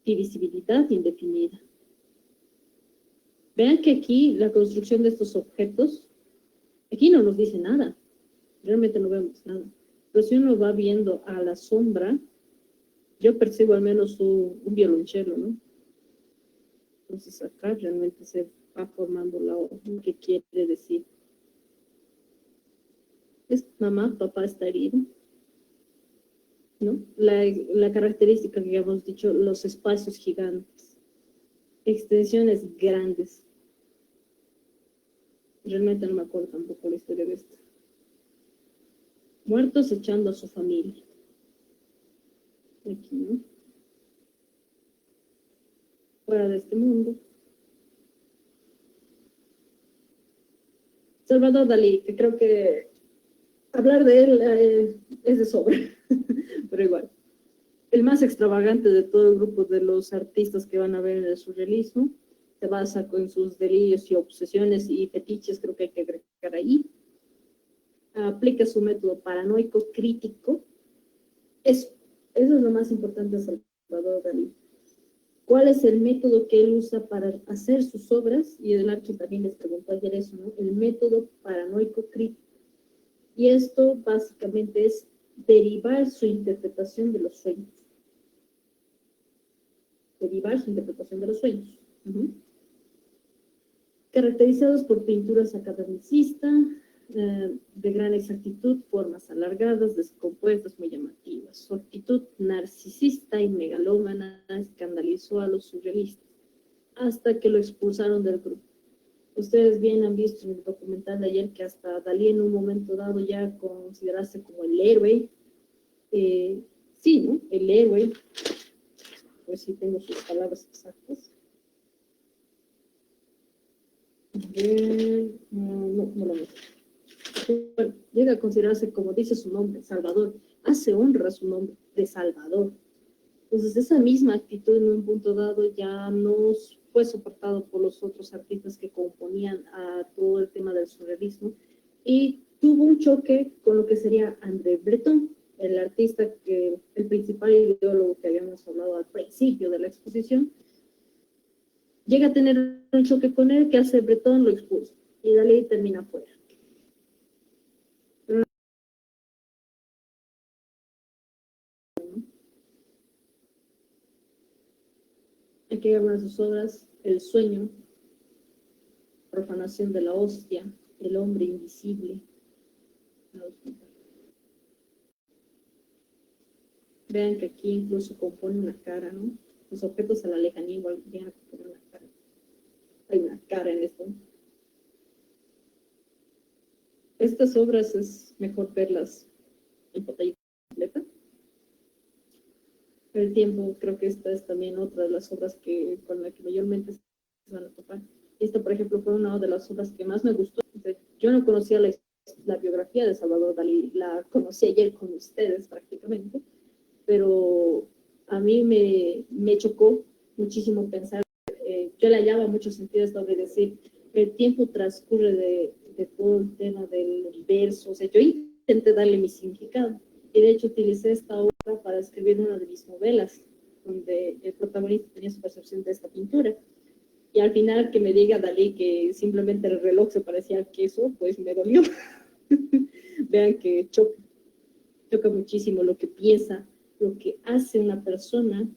Divisibilidad indefinida. Vean que aquí la construcción de estos objetos, aquí no nos dice nada. Realmente no vemos nada. Pero si uno va viendo a la sombra, yo percibo al menos un violonchelo, ¿no? Entonces acá realmente se va formando lo que quiere decir. Es mamá, papá está herido, ¿no? La característica que habíamos dicho, los espacios gigantes, extensiones grandes. Realmente no me acuerdo tampoco la historia de esto. Muertos echando a su familia. Aquí, ¿no? Fuera de este mundo. Salvador Dalí, que creo que hablar de él es de sobra, pero igual. El más extravagante de todo el grupo de los artistas que van a ver en el surrealismo, se basa en sus delirios y obsesiones y fetiches, creo que hay que agregar ahí. Aplica su método paranoico crítico. Eso es lo más importante de Salvador Dalí. ¿Cuál es el método que él usa para hacer sus obras? Y el Archie también les preguntó ayer eso, ¿no? El método paranoico crítico. Y esto básicamente es derivar su interpretación de los sueños. Derivar su interpretación de los sueños. Caracterizados por pinturas academicistas, de gran exactitud, formas alargadas, descompuestas, muy llamativas. Su actitud narcisista y megalómana escandalizó a los surrealistas hasta que lo expulsaron del grupo. Ustedes bien han visto en el documental de ayer que hasta Dalí en un momento dado ya considerarse como el héroe. Sí, ¿no? El héroe. Pues sí tengo sus palabras exactas. No lo veo. Bueno, llega a considerarse, como dice su nombre, Salvador, hace honra a su nombre de Salvador. Entonces, esa misma actitud en un punto dado ya no fue soportado por los otros artistas que componían a todo el tema del surrealismo y tuvo un choque con lo que sería André Breton, el artista, el principal ideólogo que habíamos hablado al principio de la exposición. Llega a tener un choque con él, que hace Breton, lo expulsa y Dalí termina fuera. Aquí hay algunas de sus obras: El sueño, Profanación de la hostia, El hombre invisible. Vean que aquí incluso compone una cara, ¿no? Los objetos a la lejanía igual llegan a componer una cara. Hay una cara en esto. Estas obras es mejor verlas en pantalla completa. El tiempo, creo que esta es también otra de las obras con la que mayormente se van a topar. Esta, por ejemplo, fue una de las obras que más me gustó. Yo no conocía la biografía de Salvador Dalí, la conocí ayer con ustedes prácticamente, pero a mí me chocó muchísimo pensar, yo le hallaba mucho sentido esto de decir, el tiempo transcurre de todo el tema del universo. O sea, yo intenté darle mi significado. Y de hecho utilicé esta obra para escribir una de mis novelas, donde el protagonista tenía su percepción de esta pintura. Y al final que me diga Dalí que simplemente el reloj se parecía al queso, pues me dolió. Vean que choca muchísimo lo que piensa, lo que hace una persona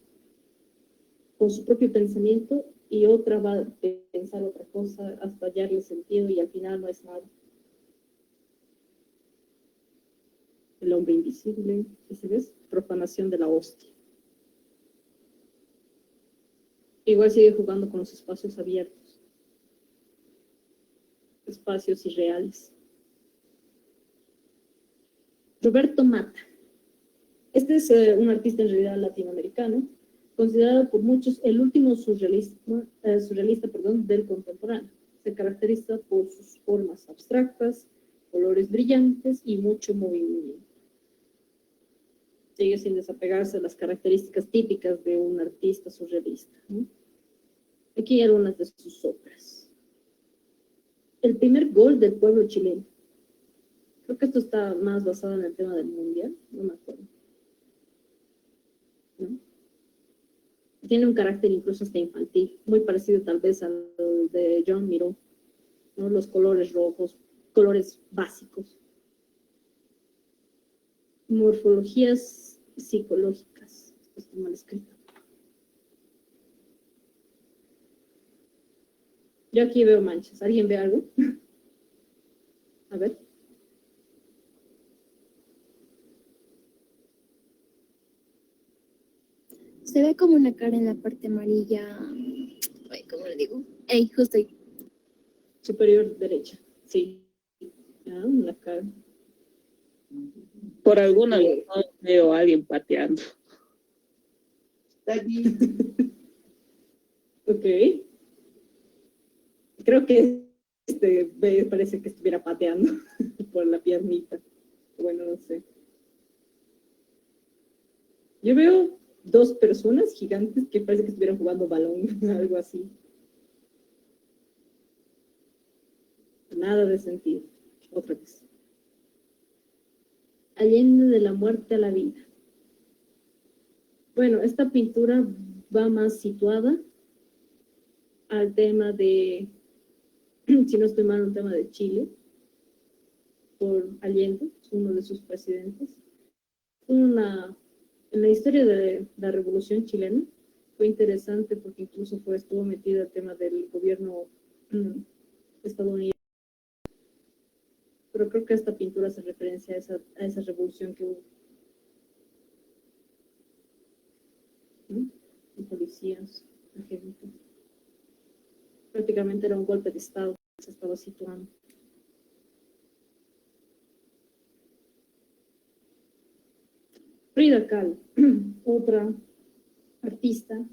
con su propio pensamiento y otra va a pensar otra cosa hasta hallarle sentido y al final no es nada. El hombre invisible, ¿ese ves? profanación de la hostia. Igual sigue jugando con los espacios abiertos, espacios irreales. Roberto Mata. Este es un artista en realidad latinoamericano, considerado por muchos el último surrealista, del contemporáneo. Se caracteriza por sus formas abstractas, colores brillantes y mucho movimiento. Sigue sin desapegarse de las características típicas de un artista surrealista, ¿no? Aquí hay algunas de sus obras. El primer gol del pueblo chileno. Creo que esto está más basado en el tema del mundial, no me acuerdo. ¿No? Tiene un carácter incluso hasta infantil, muy parecido tal vez al de Joan Miró, ¿no? Los colores rojos, colores básicos. Morfologías psicológicas. Esto está mal escrito. Yo aquí veo manchas. ¿Alguien ve algo? A ver. Se ve como una cara en la parte amarilla. Ay, ¿cómo le digo? Ey, justo ahí. Superior derecha. Sí. Ah, una cara. Por alguna razón veo a alguien pateando. Ok. Creo que parece que estuviera pateando por la piernita. Bueno, no sé. Yo veo dos personas gigantes que parece que estuvieran jugando balón, algo así. Nada de sentido. Otra vez. Allende de la muerte a la vida. Bueno, esta pintura va más situada al tema de, si no estoy mal, un tema de Chile, por Allende, uno de sus presidentes. En la historia de la Revolución chilena fue interesante porque incluso estuvo metido el tema del gobierno estadounidense. Pero creo que esta pintura hace referencia a esa revolución que hubo. ¿No? Y policías, agentes. Prácticamente era un golpe de Estado que se estaba situando. Frida Kahlo, otra artista.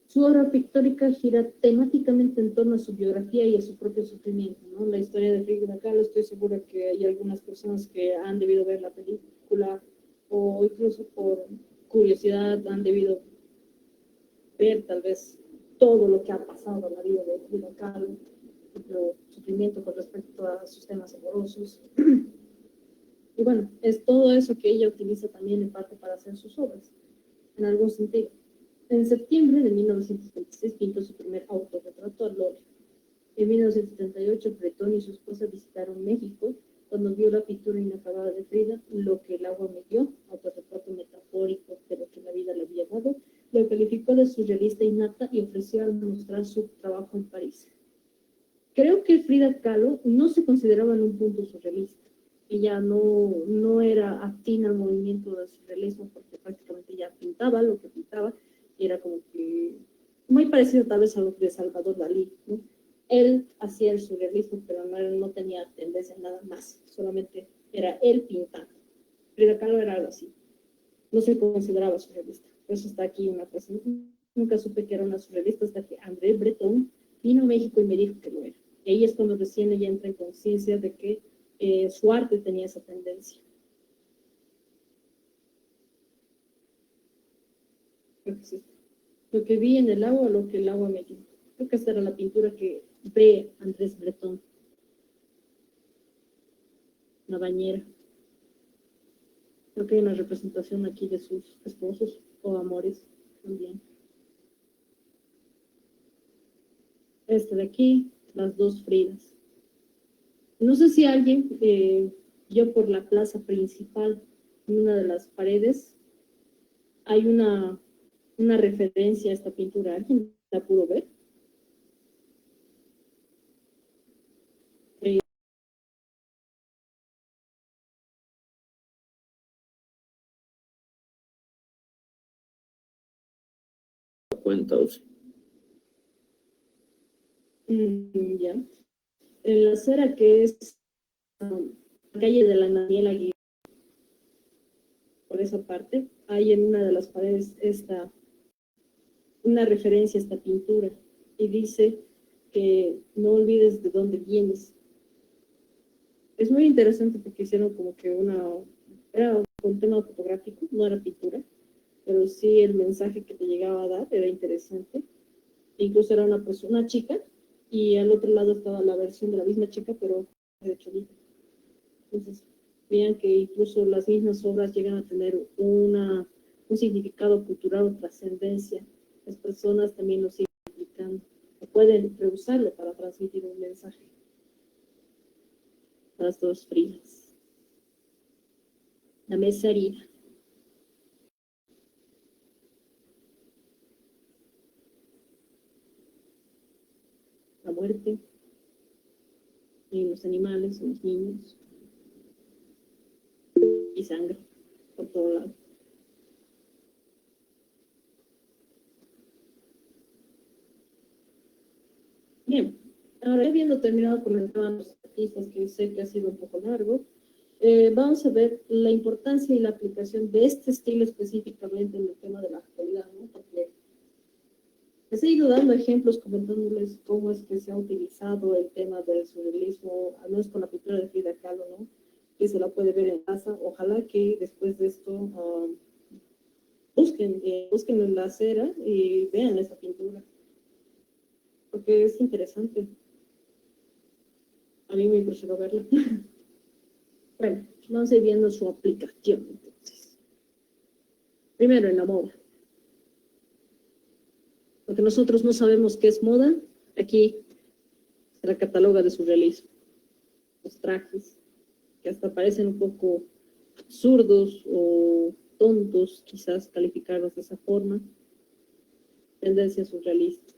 Su obra pictórica gira temáticamente en torno a su biografía y a su propio sufrimiento, ¿no? La historia de Frida Kahlo, estoy segura que hay algunas personas que han debido ver la película o incluso por curiosidad han debido ver tal vez todo lo que ha pasado en la vida de Frida Kahlo, el sufrimiento con respecto a sus temas amorosos. Y bueno, es todo eso que ella utiliza también en parte para hacer sus obras, en algún sentido. En septiembre de 1926 pintó su primer autorretrato al óleo. En 1978, Bretón y su esposa visitaron México cuando vio la pintura inacabada de Frida, Lo que el agua me dio, autorretrato metafórico de lo que la vida le había dado, lo calificó de surrealista innata y ofreció al mostrar su trabajo en París. Creo que Frida Kahlo no se consideraba en un punto surrealista. Ella no era afín al movimiento del surrealismo porque prácticamente ya pintaba lo que pintaba y era como que muy parecido tal vez a lo de Salvador Dalí, ¿no? Él hacía el surrealismo, pero no tenía tendencia a nada más, solamente era él pintando. Frida Kahlo era algo así, no se consideraba surrealista. Por eso está aquí una frase. Nunca supe que era una surrealista hasta que André Breton vino a México y me dijo que lo era. Y ahí es cuando recién ella entra en conciencia de que su arte tenía esa tendencia. Creo que sí. Lo que vi en el agua, lo que el agua me dio. Creo que esta era la pintura que ve Andrés Breton. Una bañera. Creo que hay una representación aquí de sus esposos o amores también. Este de aquí, las dos Fridas. No sé si alguien vio por la plaza principal, en una de las paredes, hay una referencia a esta pintura. ¿Alguien la pudo ver? entonces. Ya. En la acera que es la calle de la Daniela Aguirre, por esa parte, hay en una de las paredes una referencia a esta pintura y dice que no olvides de dónde vienes. Es muy interesante porque hicieron como que era un tema fotográfico, no era pintura, pero sí el mensaje que te llegaba a dar era interesante. Incluso era una chica y al otro lado estaba la versión de la misma chica, pero de cholita. Entonces, vean que incluso las mismas obras llegan a tener un significado cultural o trascendencia. Las personas también lo siguen aplicando, o pueden reusarlo para transmitir un mensaje. Las dos frías. La mesa herida. La muerte. Y los animales, los niños. Y sangre por todo lado. Bien, ahora habiendo terminado con el tema de los artistas, que sé que ha sido un poco largo, vamos a ver la importancia y la aplicación de este estilo específicamente en el tema de la actualidad, ¿no? Porque les he ido dando ejemplos comentándoles cómo es que se ha utilizado el tema del surrealismo, al menos con la pintura de Frida Kahlo, ¿no? Que se la puede ver en casa. Ojalá que después de esto busquen en la acera y vean esa pintura, porque es interesante. A mí me impresionó verla. Bueno, vamos a ir viendo su aplicación, entonces. Primero, en la moda. Porque nosotros no sabemos qué es moda, aquí se la cataloga de surrealismo. Los trajes, que hasta parecen un poco absurdos o tontos, quizás calificarlos de esa forma. Tendencias surrealistas.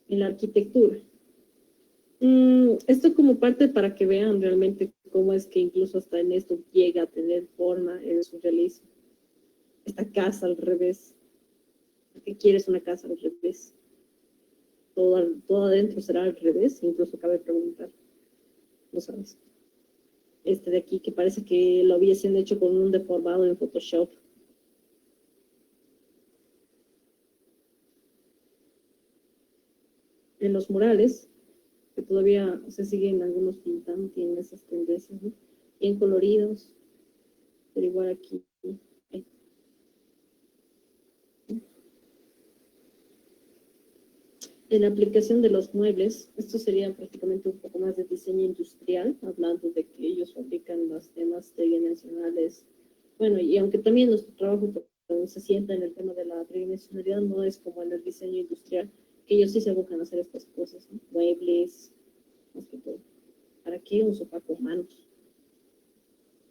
En la arquitectura. Esto como parte para que vean realmente cómo es que incluso hasta en esto llega a tener forma el surrealismo. Esta casa al revés. ¿Qué quieres una casa al revés? Todo adentro será al revés, incluso cabe preguntar. No sabes. Este de aquí que parece que lo hubiesen hecho con un deformado en Photoshop. En los murales, que todavía se siguen algunos pintando, tienen esas tendencias, ¿no? Bien coloridos, pero igual aquí. En la aplicación de los muebles, esto sería prácticamente un poco más de diseño industrial, hablando de que ellos fabrican los temas tridimensionales. Bueno, y aunque también nuestro trabajo se sienta en el tema de la tridimensionalidad, no es como en el diseño industrial, que ellos sí se buscan hacer estas cosas, ¿no? Muebles, más que todo. ¿Para qué un sofá con manos?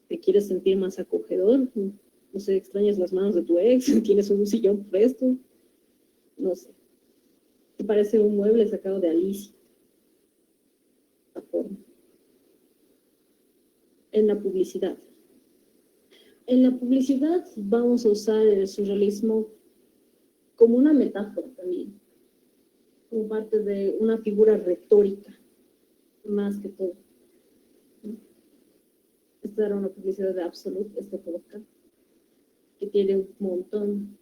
¿Te quieres sentir más acogedor? No sé, extrañas las manos de tu ex, tienes un sillón presto, no sé. ¿Te parece un mueble sacado de Alicia? La forma. En la publicidad. En la publicidad vamos a usar el surrealismo como una metáfora también, como parte de una figura retórica, más que todo. Esta era una publicidad de Absolute, esta coloca, que tiene un montón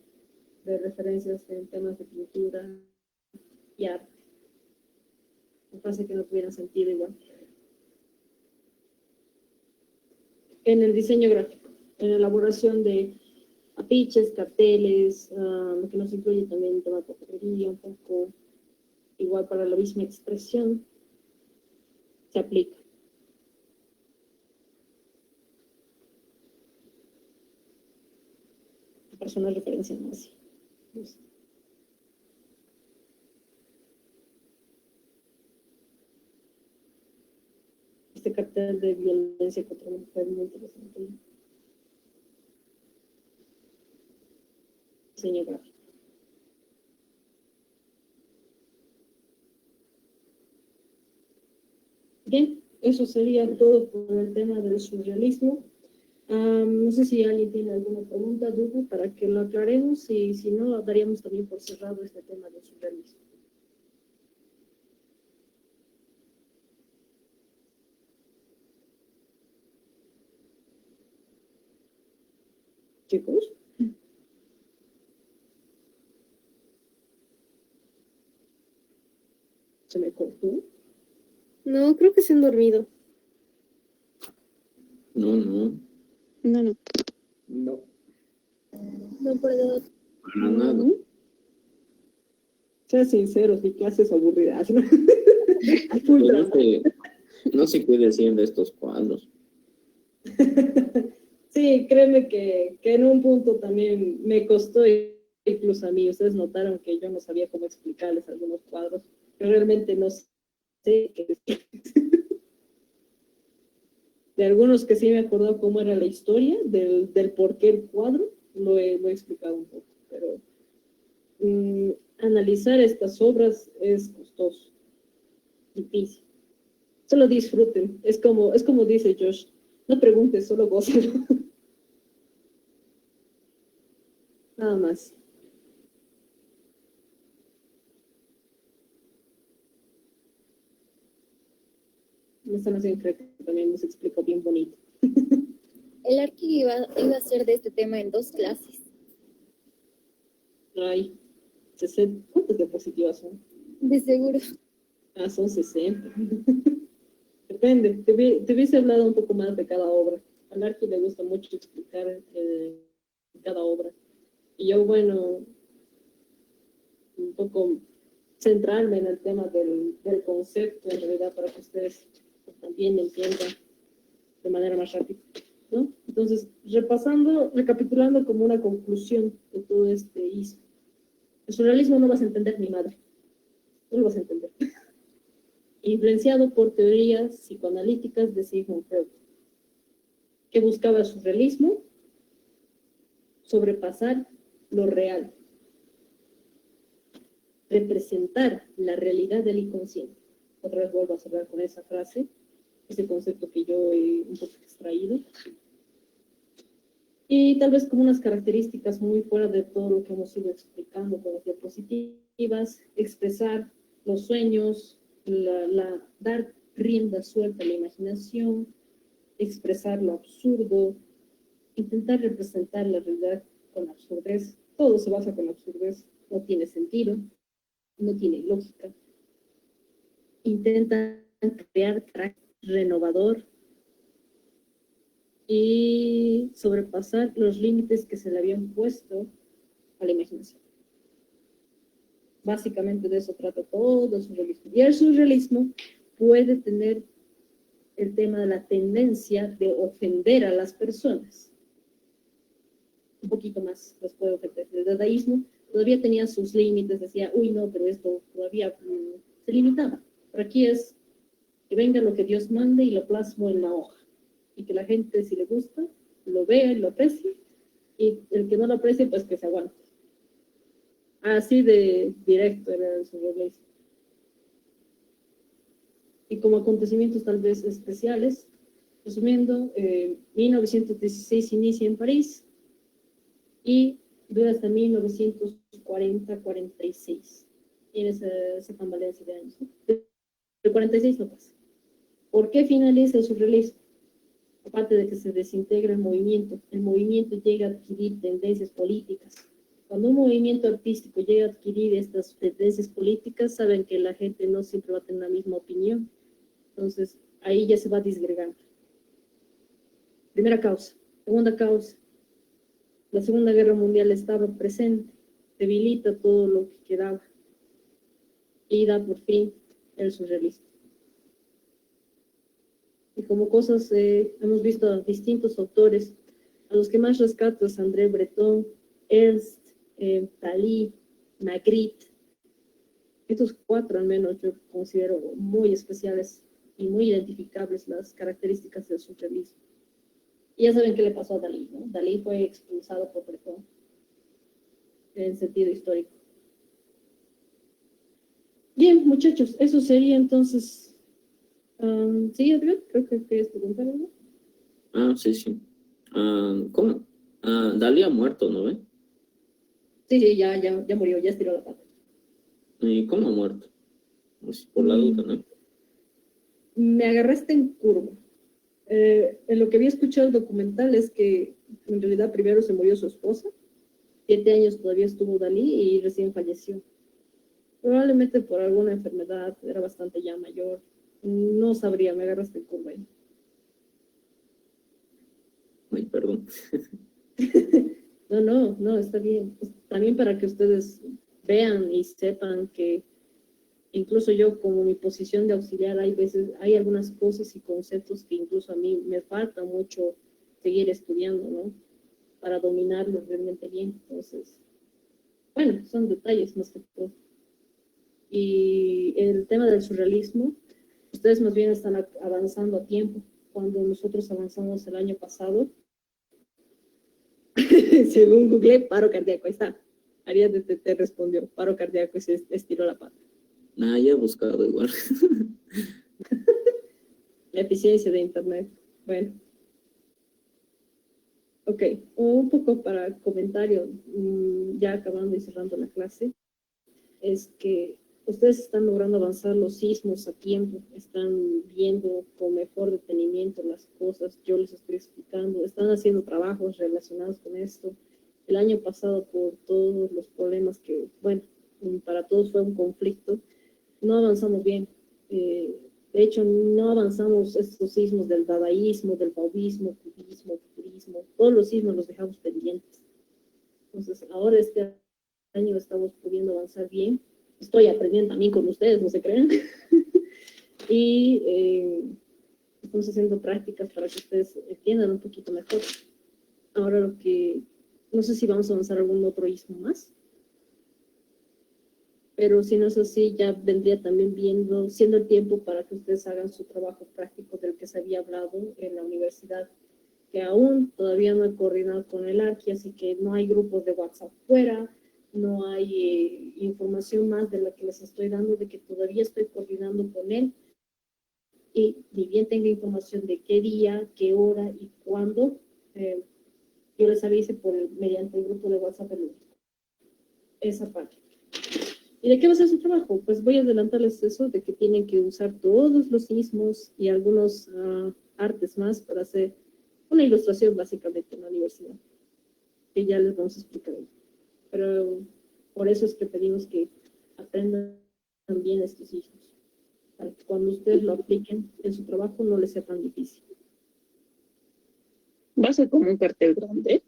de referencias en temas de pintura y arte. Me parece que no tuvieran sentido igual. En el diseño gráfico, en la elaboración de afiches, carteles, lo que nos incluye también el tema de papelería, un poco igual para la misma expresión, se aplica. Personas referencia nazi. Este cartel de violencia contra la mujer muy interesante. Diseño gráfico. Bien, eso sería todo por el tema del surrealismo. No sé si alguien tiene alguna pregunta, duda, para que lo aclaremos y si no, daríamos también por cerrado este tema del surrealismo. Chicos. Se me cortó. No, creo que se han dormido. No, no, No, no. No. No puedo. para nada. Sean sinceros, mi clase es aburrida. ¿No? Pues no se cuide siempre estos cuadros. Sí, créeme que en un punto también me costó, incluso a mí. Ustedes notaron que yo no sabía cómo explicarles algunos cuadros. Yo realmente no sé qué de algunos que sí me acordó cómo era la historia del por qué el cuadro, lo he explicado un poco, pero analizar estas obras es costoso, difícil. Solo disfruten, es como dice Josh, no preguntes, solo gózalo. Nada más. Esta noción creo que también nos explicó bien bonito. El Arqui iba a hacer de este tema en 2 clases. Ay, 60, ¿cuántas diapositivas son? De seguro. Ah, son 60. Depende, te hubiese hablado un poco más de cada obra. Al Arqui le gusta mucho explicar cada obra. Y yo, bueno, un poco centrarme en el tema del concepto, en realidad, para que ustedes también entiendan de manera más rápida, ¿no? Entonces, recapitulando como una conclusión de todo este ismo. El surrealismo no vas a entender ni madre. No lo vas a entender. Influenciado por teorías psicoanalíticas de Sigmund Freud. ¿Qué buscaba el surrealismo? Sobrepasar lo real. Representar la realidad del inconsciente. Otra vez vuelvo a cerrar con esa frase, ese concepto que yo he un poco extraído. Y tal vez como unas características muy fuera de todo lo que hemos ido explicando con las diapositivas, expresar los sueños, dar rienda suelta a la imaginación, expresar lo absurdo, intentar representar la realidad con absurdez. Todo se basa con absurdez, no tiene sentido, no tiene lógica. Intentan crear carácter renovador y sobrepasar los límites que se le habían puesto a la imaginación. Básicamente de eso trata todo el surrealismo. Y el surrealismo puede tener el tema de la tendencia de ofender a las personas. Un poquito más les puede ofender. El dadaísmo todavía tenía sus límites, decía, uy, no, pero esto todavía se limitaba. Pero aquí es que venga lo que Dios mande y lo plasmo en la hoja. Y que la gente, si le gusta, lo vea y lo aprecie. Y el que no lo aprecie, pues que se aguante. Así de directo era el surrealismo. Y como acontecimientos tal vez especiales, resumiendo, 1916 inicia en París y dura hasta 1940-46. Tiene esa tambalencia de años, ¿no? El 46 no pasa. ¿Por qué finaliza el surrealismo? Aparte de que se desintegra el movimiento llega a adquirir tendencias políticas. Cuando un movimiento artístico llega a adquirir estas tendencias políticas, saben que la gente no siempre va a tener la misma opinión. Entonces, ahí ya se va disgregando. Primera causa. Segunda causa. La Segunda Guerra Mundial estaba presente, debilita todo lo que quedaba y da por fin el surrealismo. Y como cosas, hemos visto a distintos autores, a los que más rescato es André Breton, Ernst, Dalí, Magritte. Estos 4 al menos yo considero muy especiales y muy identificables las características del surrealismo. Y ya saben qué le pasó a Dalí, ¿no? Dalí fue expulsado por Breton en sentido histórico. Bien, muchachos, eso sería entonces. Sí, Adrián, creo que querías preguntar algo. Sí. ¿Cómo? Dalí ha muerto, ¿no ve? Sí, ya murió, ya estiró la pata. ¿Y cómo ha muerto? Pues por la duda, ¿no? Me agarraste en curva. En lo que había escuchado el documental es que en realidad primero se murió su esposa, 7 años todavía estuvo Dalí y recién falleció. Probablemente por alguna enfermedad, era bastante ya mayor. No sabría, me agarraste en curva ahí. Ay, perdón. No, está bien. Pues, también para que ustedes vean y sepan que incluso yo, como mi posición de auxiliar, hay algunas cosas y conceptos que incluso a mí me falta mucho seguir estudiando, ¿no? Para dominarlos realmente bien. Entonces, bueno, son detalles más que todo. Y el tema del surrealismo, ustedes más bien están avanzando a tiempo. Cuando nosotros avanzamos el año pasado, según Google, paro cardíaco, ahí está. Ariadne te respondió, paro cardíaco y se estiró la pata. Nada, ya he buscado igual. La eficiencia de Internet. Bueno. Ok, un poco para comentario, ya acabando y cerrando la clase, es que ustedes están logrando avanzar los sismos a tiempo, están viendo con mejor detenimiento las cosas, yo les estoy explicando, están haciendo trabajos relacionados con esto. El año pasado, por todos los problemas que, bueno, para todos fue un conflicto, no avanzamos bien. De hecho, no avanzamos estos sismos del dadaísmo, del fauvismo, cubismo, futurismo, todos los sismos los dejamos pendientes. Entonces, ahora este año estamos pudiendo avanzar bien. Estoy aprendiendo también con ustedes, no se crean. Y estamos haciendo prácticas para que ustedes entiendan un poquito mejor. Ahora no sé si vamos a avanzar algún otro ismo más. Pero si no es así, ya vendría también siendo el tiempo para que ustedes hagan su trabajo práctico del que se había hablado en la universidad, que aún todavía no he coordinado con el ARQI, así que no hay grupos de WhatsApp fuera, no hay información más de la que les estoy dando, de que todavía estoy coordinando con él, y ni bien tenga información de qué día, qué hora y cuándo, yo les avise mediante el grupo de WhatsApp esa parte. ¿Y de qué va a ser su trabajo? Pues voy a adelantarles eso, de que tienen que usar todos los sismos y algunos artes más para hacer una ilustración básicamente en la universidad, que ya les vamos a explicar hoy. Pero por eso es que pedimos que aprendan bien estos sismos, para que cuando ustedes lo apliquen en su trabajo no les sea tan difícil. Va a ser como un cartel grande.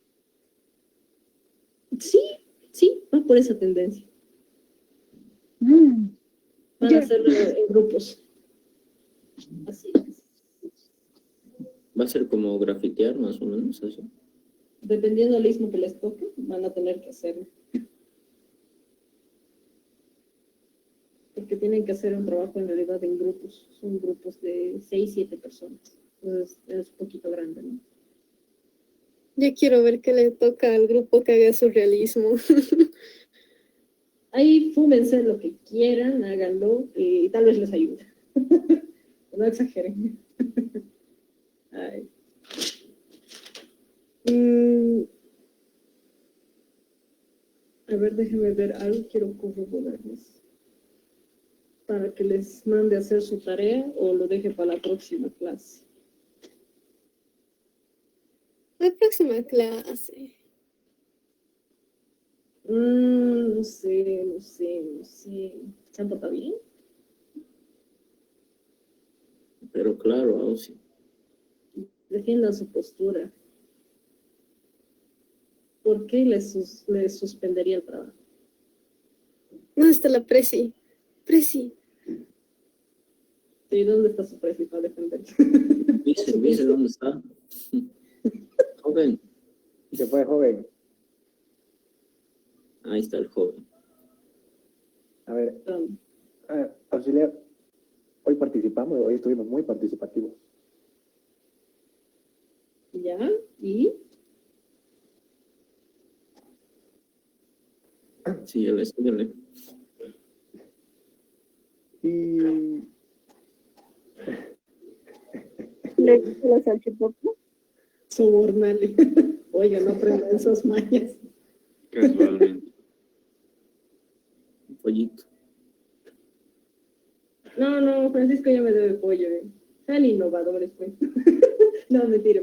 Sí, va por esa tendencia. Van a hacerlo en grupos. Así es. Va a ser como grafitear, más o menos, eso. Dependiendo del istmo que les toque, van a tener que hacerlo. Porque tienen que hacer un trabajo en realidad en grupos. Son grupos de 6, 7 personas. Entonces es un poquito grande, ¿no? Ya quiero ver qué le toca al grupo que haga surrealismo. Ahí fúmense lo que quieran, háganlo y tal vez les ayude. No exageren. Ay. A ver, déjenme ver algo, quiero corroborarles. Para que les mande a hacer su tarea o lo deje para la próxima clase. La próxima clase. No sé. ¿Se han portado bien? Pero claro, Ausi. Defiendan su postura. ¿Por qué les suspendería el trabajo? ¿Dónde está la Presi? Presi. ¿Y dónde está su precio para defender? Dice, ¿dónde está? Joven. ¿Qué fue, joven? Ahí está el joven. A ver, auxiliar, hoy participamos, hoy estuvimos muy participativos. ¿Ya? ¿Y? Síguele. Y ¿Le gusta la salchipapa? Sobornale. Oiga, no aprendan esas mañas. Casualmente. Un pollito. No, Francisco ya me debe pollo. Sean innovadores, pues. No, mentira,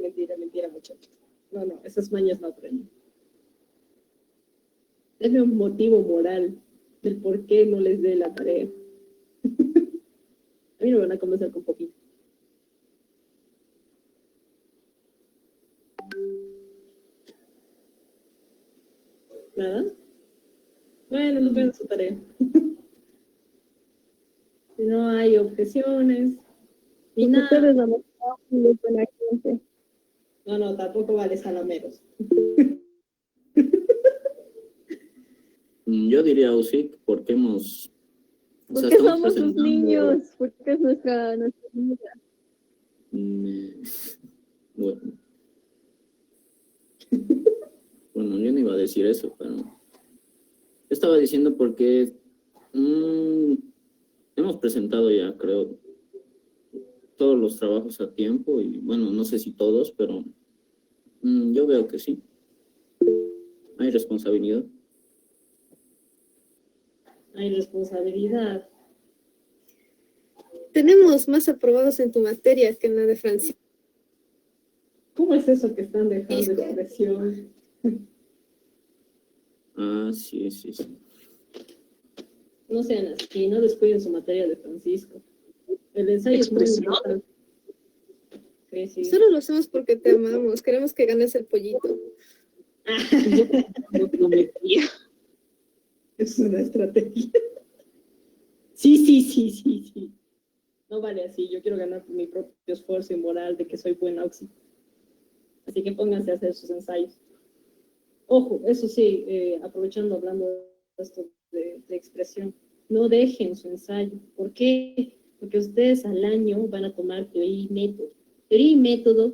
muchachos. No, esas mañas no aprenden. Denme un motivo moral del por qué no les dé la tarea. A mí me van a comenzar con poquito. ¿Nada? Bueno, no vean su tarea. Si no hay objeciones, ni nada. Ustedes no me muy buena gente. No, tampoco vale salameros. Yo diría USIC porque hemos... o sea, Porque estamos somos sus presentando, niños, porque es nuestra vida. Bueno. Bueno, yo no iba a decir eso, pero... Yo estaba diciendo porque hemos presentado ya, creo, todos los trabajos a tiempo y, bueno, no sé si todos, pero yo veo que sí. Hay responsabilidad. Hay responsabilidad. Tenemos más aprobados en tu materia que en la de Francisco. ¿Cómo es eso que están dejando expresión? Ah, sí. No sean así, no descuiden su materia de Francisco. El ensayo es muy importante. Sí. Solo lo hacemos porque te amamos. Queremos que ganes el pollito. Es una estrategia. Sí. No vale así. Yo quiero ganar por mi propio esfuerzo y moral de que soy buena Oxy. Así que pónganse a hacer sus ensayos. Ojo, eso sí, aprovechando, hablando de esto de expresión, no dejen su ensayo. ¿Por qué? Porque ustedes al año van a tomar teoría y método. Teoría y método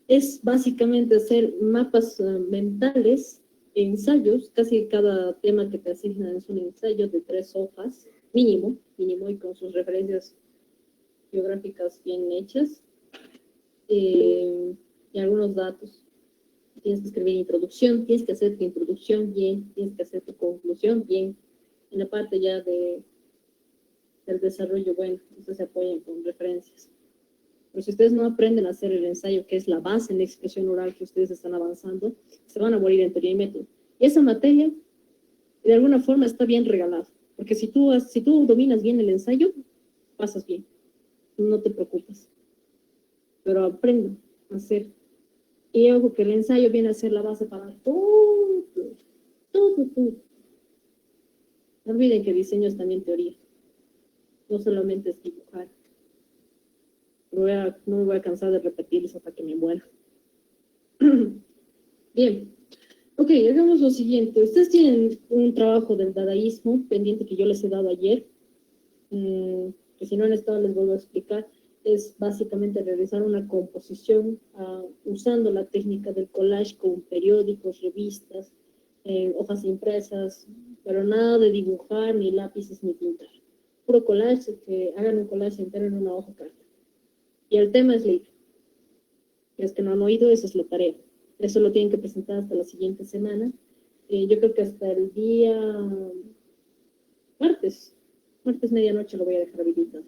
es básicamente hacer mapas mentales, ensayos, casi cada tema que te asignan es un ensayo de 3 hojas, mínimo, y con sus referencias geográficas bien hechas, y algunos datos. Tienes que escribir introducción, tienes que hacer tu introducción bien, tienes que hacer tu conclusión bien. En la parte ya del desarrollo, bueno, ustedes se apoyan con referencias. Pero si ustedes no aprenden a hacer el ensayo, que es la base en la expresión oral que ustedes están avanzando, se van a morir en teoría y método. Y esa materia, de alguna forma, está bien regalada. Porque si tú dominas bien el ensayo, pasas bien. No te preocupes. Pero aprendan a hacer. Y ojo que el ensayo viene a ser la base para todo. No olviden que diseño es también teoría. No solamente es dibujar. No me voy a cansar de repetirles hasta que me muera. Bien. Ok, hagamos lo siguiente. Ustedes tienen un trabajo del dadaísmo pendiente que yo les he dado ayer. Que si no han estado les vuelvo a explicar. Es básicamente realizar una composición usando la técnica del collage con periódicos, revistas, hojas impresas, pero nada de dibujar, ni lápices, ni pintar. Puro collage, que hagan un collage entero en una hoja carta. Y el tema es libre. Los que no han oído, esa es la tarea. Eso lo tienen que presentar hasta la siguiente semana. Yo creo que hasta el día martes medianoche lo voy a dejar habilitado.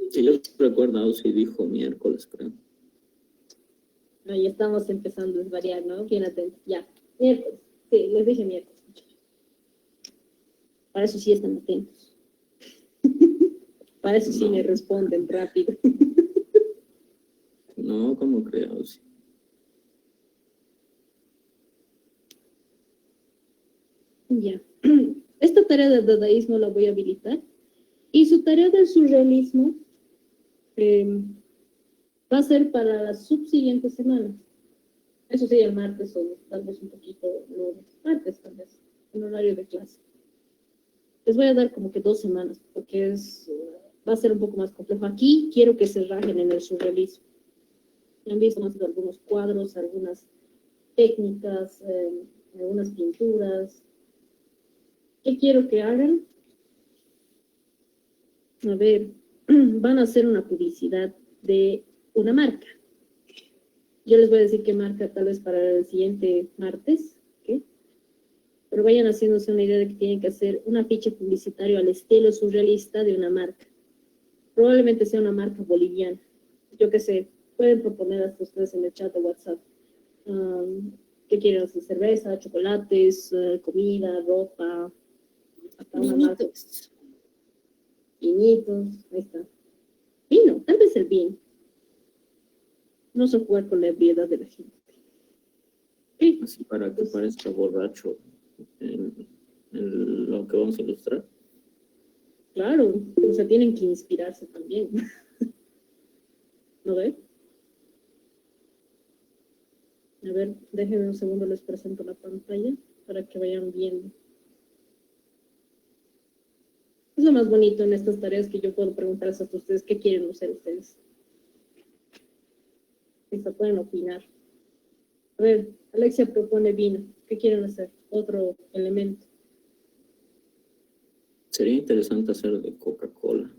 Si yo recuerdo, sí dijo miércoles, creo. Ahí estamos empezando a desvariar, ¿no? Bien atentos. Ya, miércoles. Sí, les dije miércoles, muchachos. Para eso sí están atentos. Para eso sí me responden rápido. No, ¿cómo creo? Sí. Ya. Esta tarea del dadaísmo la voy a habilitar. Y su tarea del surrealismo va a ser para las subsiguientes semanas. Eso sí, el martes o tal vez un poquito lunes. Martes, tal vez, en horario de clase. Les voy a dar como que 2 semanas, porque va a ser un poco más complejo. Aquí quiero que se rajen en el surrealismo. Han visto más de algunos cuadros, algunas técnicas, algunas pinturas. ¿Qué quiero que hagan? A ver, van a hacer una publicidad de una marca. Yo les voy a decir qué marca tal vez para el siguiente martes, ¿ok? Pero vayan haciéndose una idea de que tienen que hacer un afiche publicitario al estilo surrealista de una marca. Probablemente sea una marca boliviana. Yo qué sé, pueden proponer hasta ustedes en el chat de WhatsApp. ¿Qué quieren hacer? Cerveza, chocolates, comida, ropa, hasta una marca. Vinitos, ahí está. Vino, tal vez el vino. No se jugar con la ebriedad de la gente. ¿Sí? Así para que parezca borracho en lo que vamos a ilustrar. Claro, o sea, tienen que inspirarse también. ¿No ve? A ver, déjenme un segundo, les presento la pantalla para que vayan viendo. Es lo más bonito en estas tareas que yo puedo preguntarles a ustedes qué quieren hacer ustedes. Hasta pueden opinar. A ver, Alexia propone vino. ¿Qué quieren hacer? Otro elemento. Sería interesante hacer de Coca-Cola.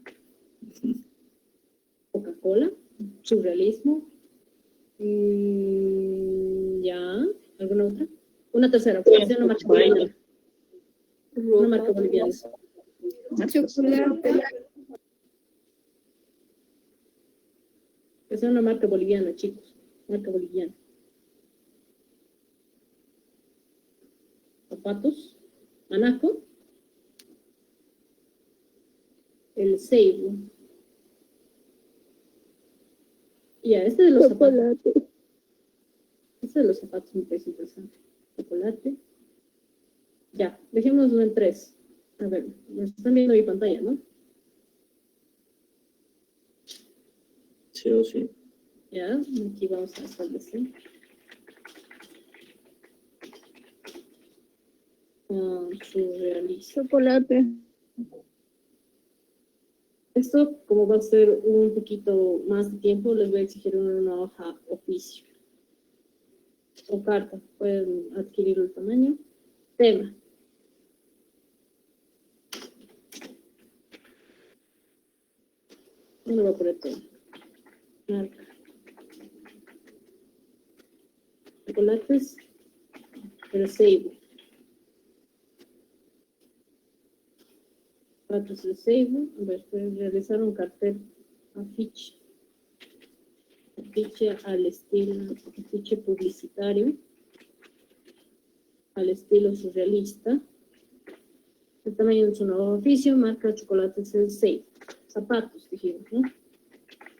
Coca-Cola, surrealismo. Ya, ¿alguna otra? Una tercera, puede ser una marca boliviana. Una marca boliviana. Chocolate. Que sea una marca boliviana, chicos. Marca boliviana. Zapatos. Anaco. El Seibu. Ya, este de los zapatos. Este de los zapatos me parece interesante. Chocolate. Ya, dejémoslo en 3. A ver, me están viendo mi pantalla, ¿no? Sí o sí. Ya, aquí vamos a establecer. Surrealista. Chocolate. Esto, como va a ser un poquito más de tiempo, les voy a exigir una hoja oficio o carta. Pueden adquirir el tamaño. Tema. ¿Dónde voy a poner tema? Marca. Chocolates. Pero Seibu. Datos de Seibu. A ver, pueden realizar un cartel afiche. Afiche al estilo, afiche publicitario, al estilo surrealista. El tamaño de su nuevo oficio, marca chocolates el 6. Zapatos, dijimos, ¿no?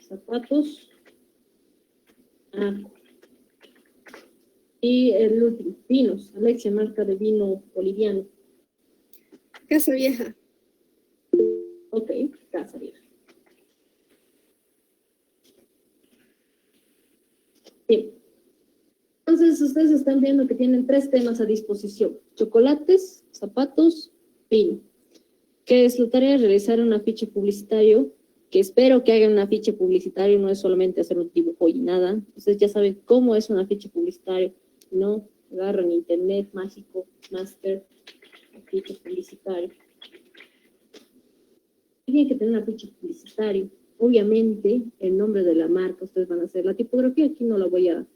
Zapatos. Y el último, vinos. Alexia, marca de vino boliviano. Casa Vieja. Ok, Casa Vieja. Bien. Entonces, ustedes están viendo que tienen 3 temas a disposición. Chocolates, zapatos, vino. Que es la tarea de realizar un afiche publicitario, que espero que hagan un afiche publicitario, no es solamente hacer un dibujo y nada. Ustedes ya saben cómo es un afiche publicitario, ¿no? Agarran internet, mágico, master, afiche publicitario. Tienen que tener un afiche publicitario. Obviamente, el nombre de la marca, ustedes van a hacer. La tipografía aquí no la voy a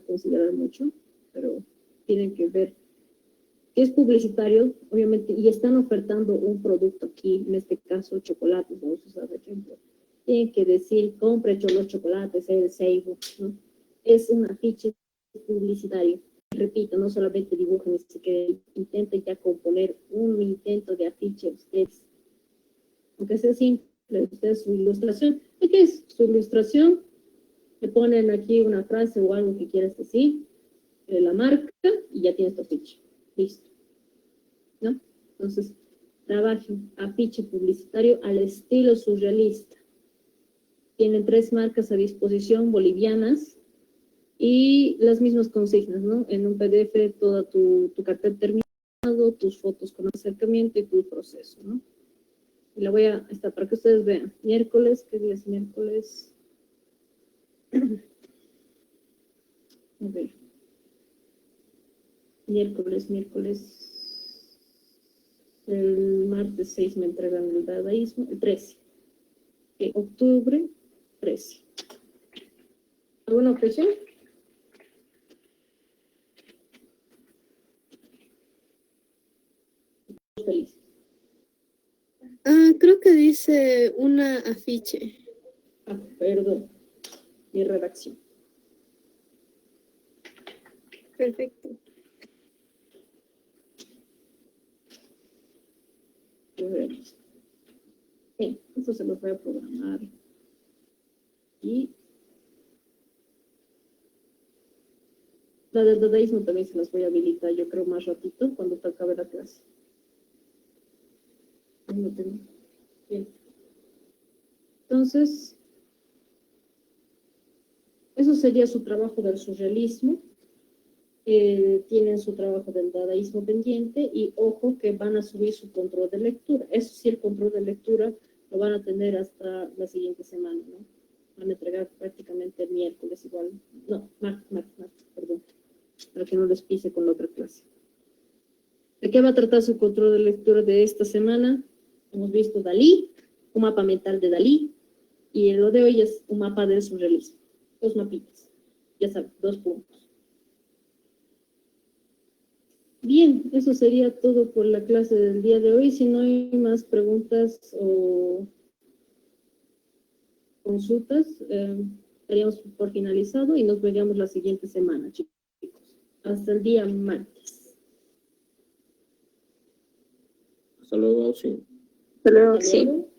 considerar mucho, pero tienen que ver que es publicitario, obviamente, y están ofertando un producto aquí, en este caso chocolates, vamos a usar de ejemplo. Tienen que decir, compre los chocolates, el Seibu, ¿no? Es un afiche publicitario. Repito, no solamente dibujen, sino que intenten ya componer un intento de afiche ustedes. Aunque sea simple, ustedes su ilustración. ¿Qué es su ilustración? Le ponen aquí una frase o algo que quieras decir, la marca, y ya tienes tu afiche. Listo. ¿No? Entonces, trabajen afiche publicitario al estilo surrealista. Tienen 3 marcas a disposición bolivianas y las mismas consignas, ¿no? En un PDF, todo tu cartel terminado, tus fotos con acercamiento y tu proceso, ¿no? Y la voy a estar para que ustedes vean. Miércoles, ¿qué día es miércoles? A ver. Miércoles. El martes 6 me entregan el dadaísmo, el 13. Octubre 13. ¿Alguna objeción? Feliz. Creo que dice una afiche. Ah, perdón. Mi redacción. Perfecto. Bien, esto se los voy a programar. Y la del dadaísmo también se las voy a habilitar, yo creo, más ratito, cuando te acabe la clase. Ahí lo tengo. Bien. Entonces, eso sería su trabajo del surrealismo. Tienen su trabajo del dadaísmo pendiente y ojo que van a subir su control de lectura. Eso sí, el control de lectura lo van a tener hasta la siguiente semana, ¿no? Van a entregar prácticamente el miércoles igual. No, martes, perdón. Para que no les pise con la otra clase. ¿De qué va a tratar su control de lectura de esta semana? Hemos visto Dalí, un mapa mental de Dalí, y lo de hoy es un mapa del surrealismo. 2 mapitas. Ya saben, 2 puntos. Bien, eso sería todo por la clase del día de hoy. Si no hay más preguntas o consultas, daríamos por finalizado y nos veríamos la siguiente semana, chicos. Hasta el día martes. Hasta luego, sí. Hasta luego, Hasta sí. luego.